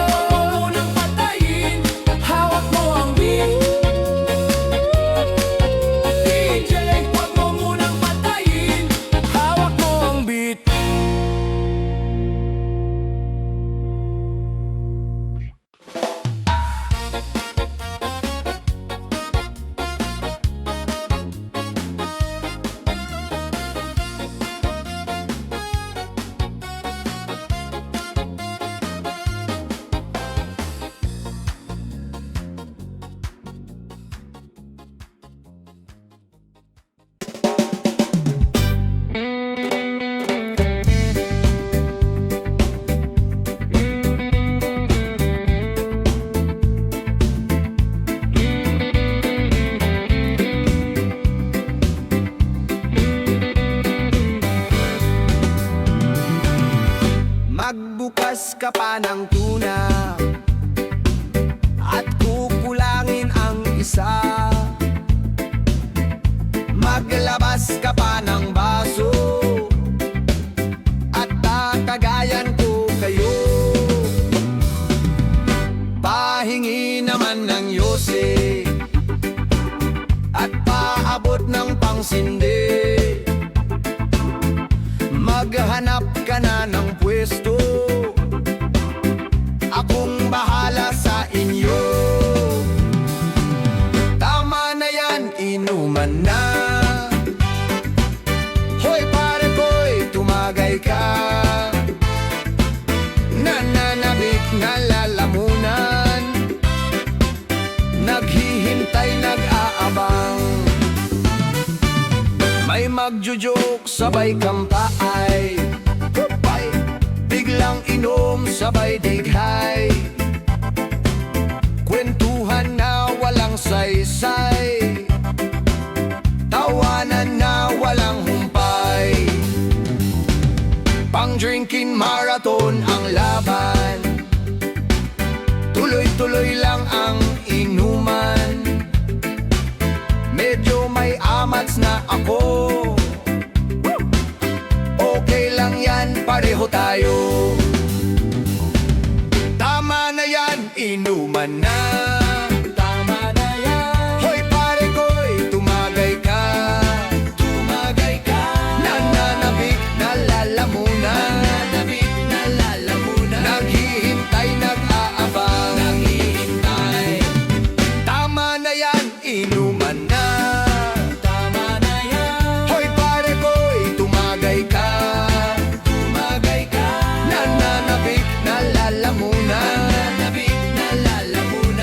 Huwag mo munang patayin, hawak mo ang beat. DJ, huwag mo munang patayin, hawak mo ang beat. Magbukas ka pa ng tuna at kukulangin ang isa. Maglabas ka pa ng baso at tatagayan ko kayo. Pahingi naman ng yose at paabot ng pangsindi. Maghanap ka na ng pwesto, akong bahala sa inyo. Tama na yan, inuman na. Hoy pare ko'y tumagay ka. Nananabik na lalamunan, naghihintay, nag-aabang. May magjo-joke, sabay kampay. Biglang inom, sabay dighay. Kwentuhan na walang saysay, tawanan na walang humpay. Pang-drinking marathon ang laban, tuloy-tuloy lang ang inuman. Medyo may amats na ako, okay lang yan, pareho tayo. Tama na yan, inuman na. Tama na yan. Hoy pare ko'y tumagay ka. Tumagay ka. Nananabik na lalamunan. Nananabik na lalamunan. Naghihintay, nag-aabang. Naghihintay. Tama na yan, inuman na. Tama na yan. Hoy pare ko'y tumagay ka. Tumagay ka. Nananabik na lalamunan. Nananabik na lalamunan.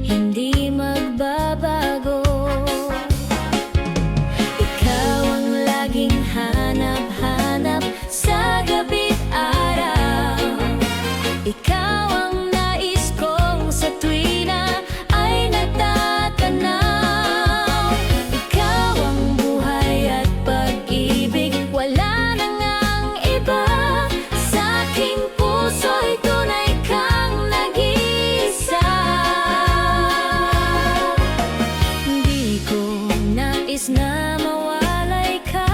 hindi magbabago. Ikaw ang laging hanap-hanap sa gabi't araw. Ikaw ang nais kong sa tuwi na ay nagtatanaw. Ikaw ang buhay at pag-ibig, wala na ngang iba. Sa aking puso'y tunay kang nag-iisa. Hindi ko nais na mawalay ka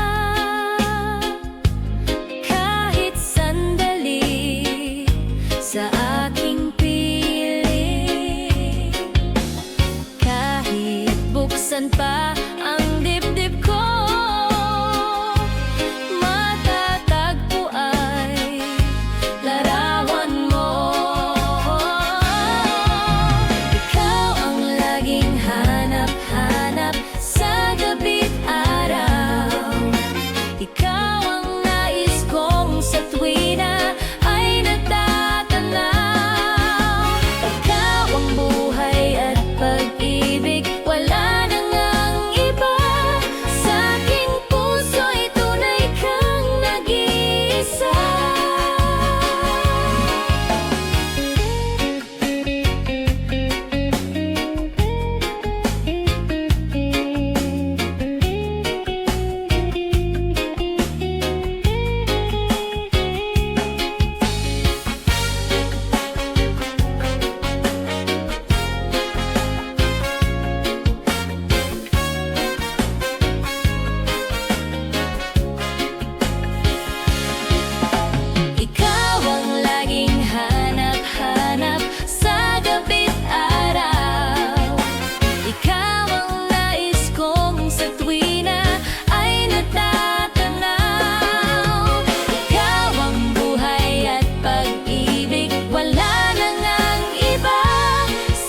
kahit sandali sa aking piling. Kahit buksan pa ang dibdib ko, matatagpo ay larawan mo. Ikaw ang laging hanap-hanap sa gabi't araw. Ikaw ang nais kong sa tuwi na ay nagtatanaw. Ikaw ang buhay at pag-ibig, wala na ngang iba. Sa aking puso'y tunay kang nag-iisa. Ikaw ang laging hanap-hanap sa gabi't araw. Ikaw ang nais kong sa tuwi na ay natatanaw. Ikaw ang buhay at pag-ibig, wala na ngang iba.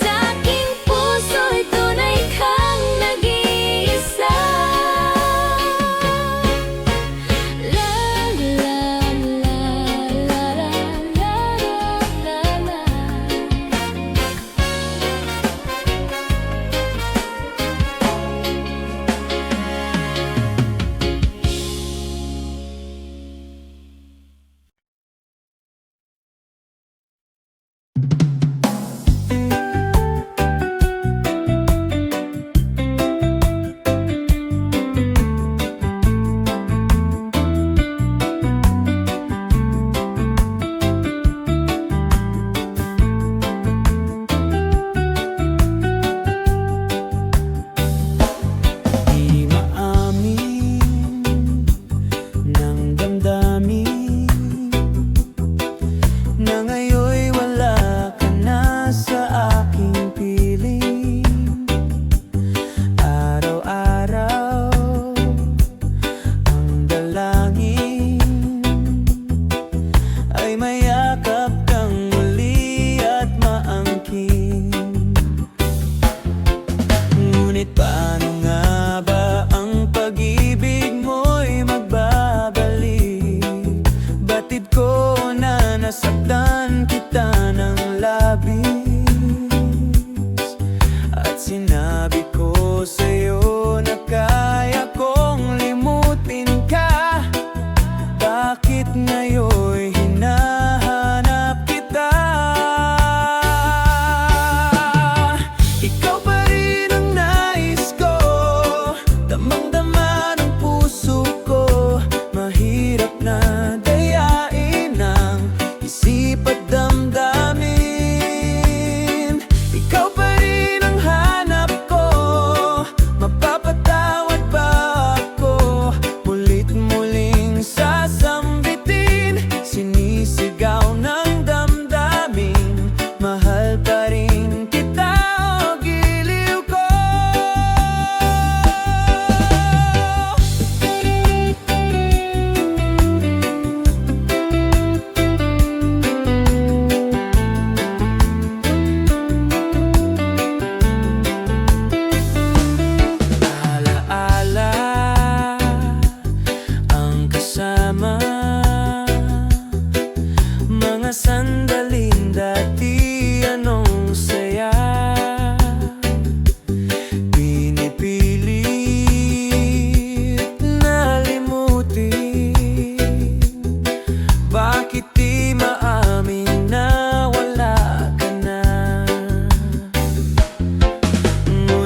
Sa aking puso'y tunay kang nag-iisa. La la la la la la la la. Di maamin ng damdamin na ngayon'y wala ka na sa aking piling. Araw-araw ang dalangin ay mayakap kang muli at maangkin. Ngunit paano nga ba ang pag-ibig mo'y magbabalik? Batid ko na nasaktan kita ng labis, at sinabi ko sa'yo na kaya kong limutin ka. Bakit ngayon'y hinahanap kita? Ikaw pa rin ang nais ko, damang-dama ng puso ko. Mahirap na dayain ang isip at damdamin. Ikaw pa rin ang hanap ko,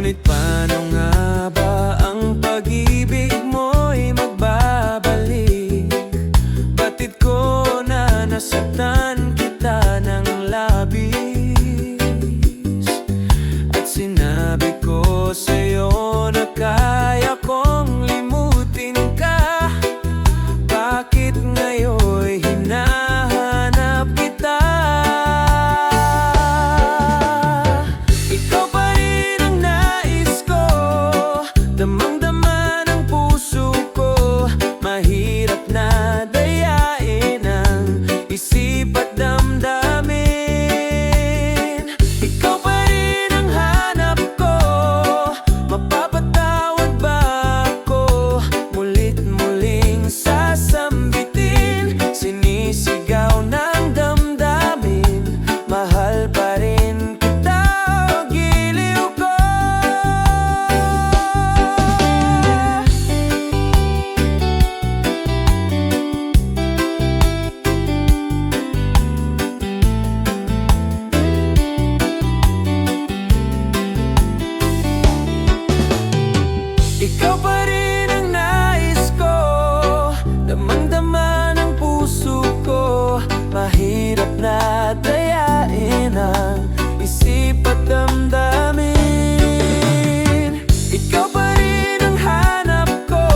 Ngunit paano nga ba ang pag-ibig mo'y magbabalik? Batid ko na nasaktan kita ng labis, at sinabi ko sa'yo na kaya kong limutin ka. Bakit ngayon'y hinahanap kita? Ikaw pa rin ang nais ko, damang-dama ng puso ko. Mahirap na dayain ang isip at damdamin. Ikaw pa rin ang hanap ko, mapapatawad ba ako? Mulit-muling sasambitin, sinisigaw ng damdamin. Mahal pa rin kita, o giliw ko. Ikaw pa rin ang nais ko, damang-dama ng puso ko. Mahirap na dayain ang isip at damdamin. Ikaw pa rin ang hanap ko,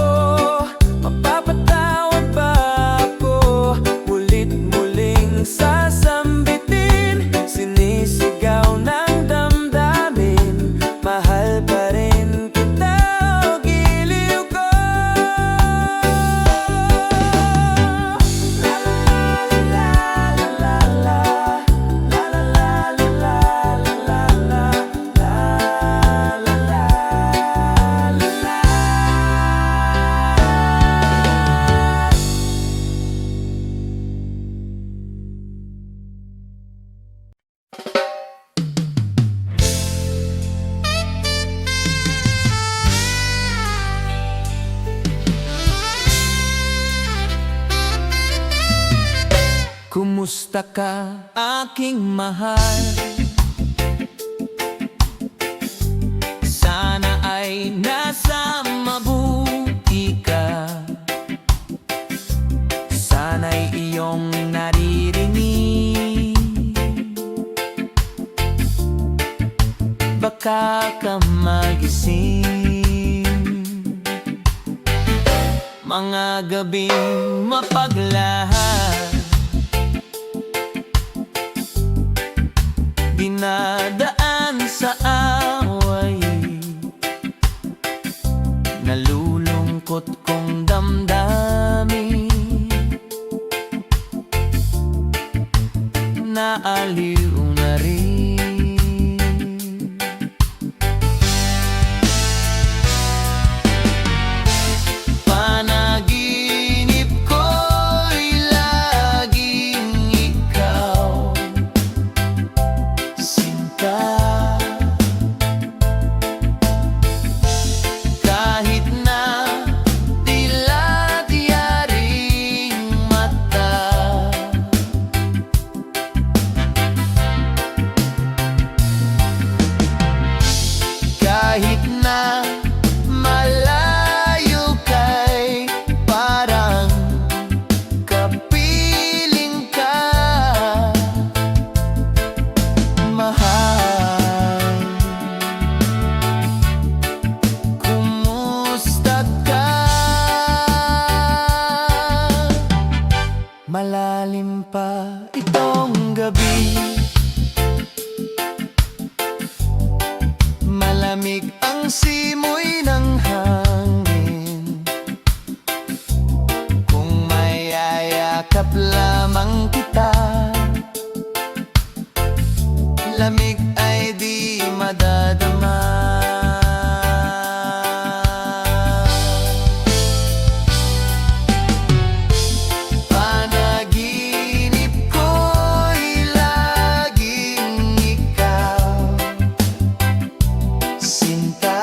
mapapatawad ba ako? Mulit-muling sasambitin, sinisigaw ng damdamin. Mahal pa rin kita, o giliw ko. La la la la la la la la la la la Kumusta ka, aking mahal? Sana ay nasa mabuti ka. Sana'y iyong naririnig, baka ka magising. Mga gabing mapaglahat, dinadaan sa away, nalulungkot kong damdamin. Naaliw na rin. Panaginip ko'y laging ikaw, sinta. Kahit na dilat yaring mata, kahit na malayo kay parang kapiling ka, mahal. Kumusta ka? Malalim pa itong gabi, malamig ang simoy ng hangin. Kung mayayakap lamang kita, lamig ay di madadama. Panaginip ko'y laging ikaw, sinta.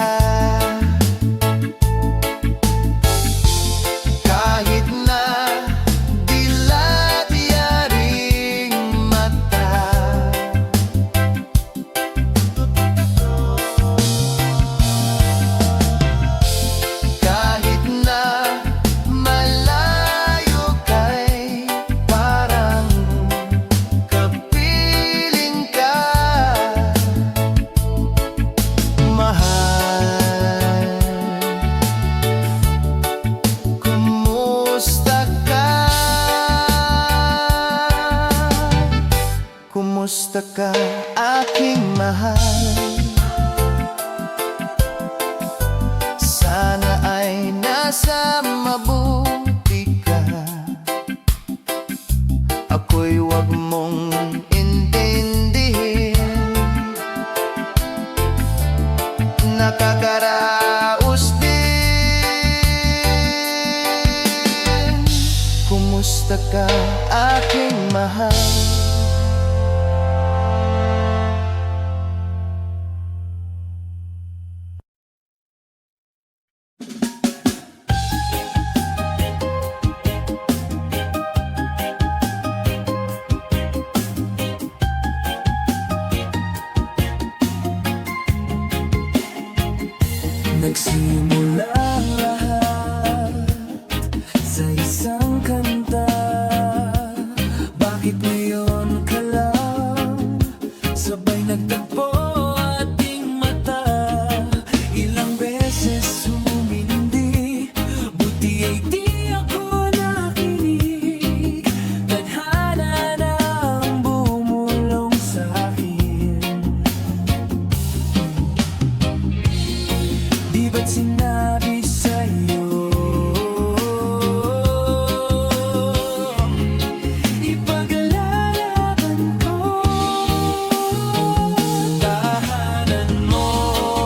Kumusta ka, aking mahal? Sana ay nasa mabuti ka. Ako'y wag mong intindihin. Nakakaraos din. Kumusta ka, aking mahal? Nagsimula ang lahat sa isang kanta. Bakit ngayon ka lang sabay nagtagpo ating mata? Ilang beses humindi, buti ay di ako nakinig. Tadhana na ang bumulong sa akin. Di ba't sinabi sa'yo ipaglalaban ko? Tahanan mo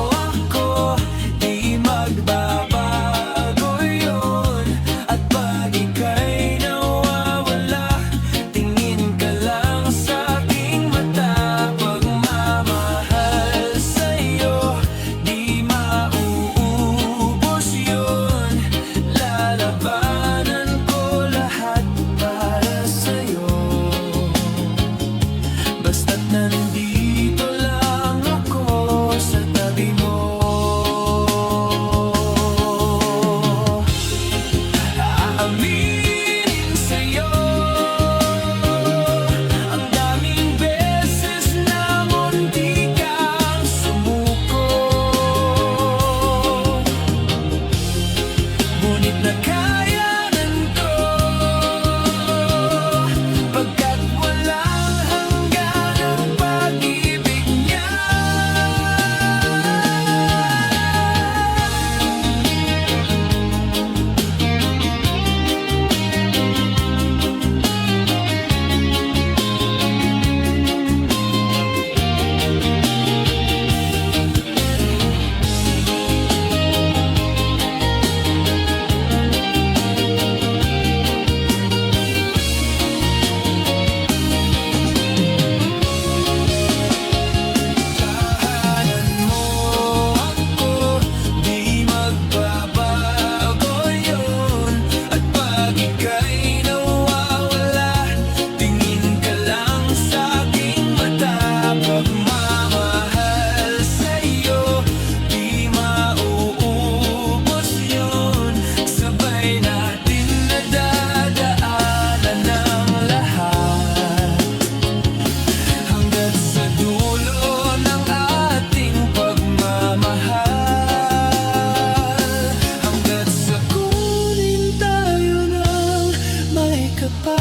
ako, di magbabago yun. At pag ika'y nawawala, tingin ka lang sa aking mata. Pagmamahal sa'yo, di mauubos yun. Lalabanan ko lahat para sa'yo. Basta't nandito lang ako sa tabi mo. Aaminin sa'yo, ang daming beses na munti kang sumuko. Ngunit nakayanan ko, pagkat walang hanggan ang pag-ibig niya. Tahanan mo ako, di magbabago yun. At pag ika'y nawawala, tingin ka lang sa aking mata. Pagmamahal sa'yo, di mauubos yun. Sabay natin nadadaanan ang lahat hanggat sa dulo ng ating pagmamahal. Hanggat sa kunin tayo ng may kapal.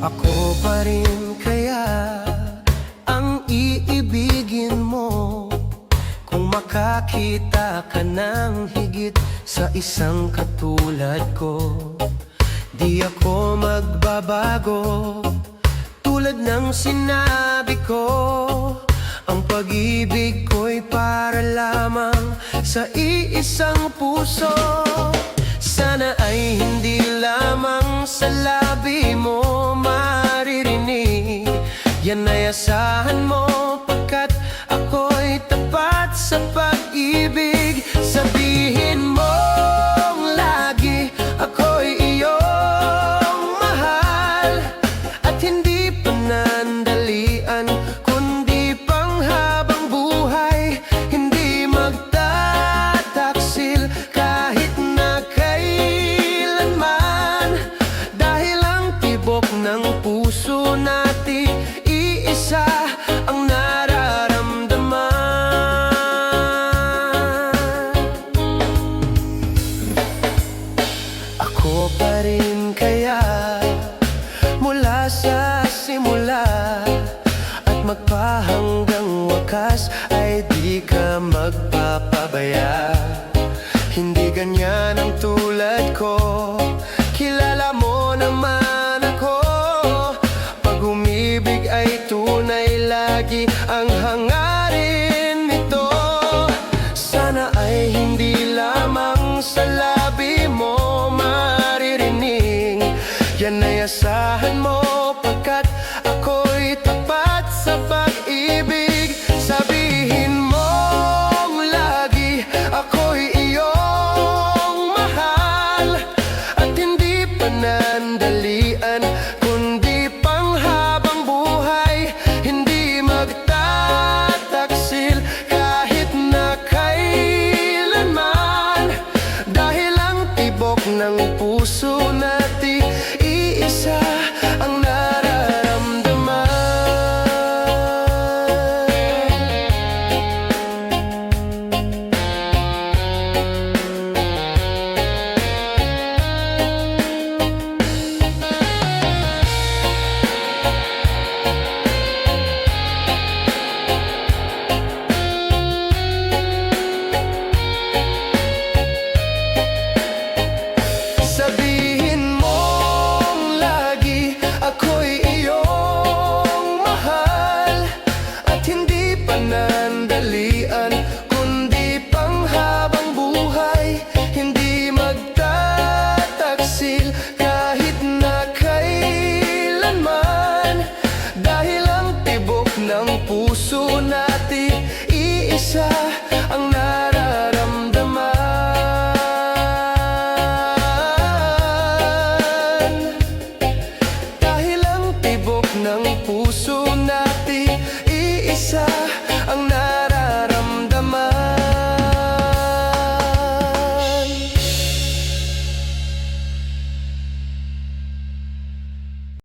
Ako pa rin kaya ang iibigin mo kung makakita ka ng higit sa isang katulad ko. Di ako magbabago, tulad ng sinabi ko. Ang pag-ibig ko'y para lamang sa iisang puso. Sana ay hindi lamang sa labi mo maririnig. Yan ay asahan mo, pagkat ako'y tapat sa pag-ibig sa pa rin kaya mula sa simula at magpahanggang wakas ay di ka magpapabaya. Hindi ganyan ang tulad ko, kilala mo naman ako. Pag umibig ay tunay, lagi ang hangarin nito. Sana ay hindi lamang sa labi mo maririnig, yan ay asahan mo pagkat ako'y tapat sa pag-ibig. Sabihin mong lagi ako'y iyong mahal at hindi panandalian kundi panghabang buhay. Hindi magtataksil kahit na kailanman, dahil ang tibok ng puso na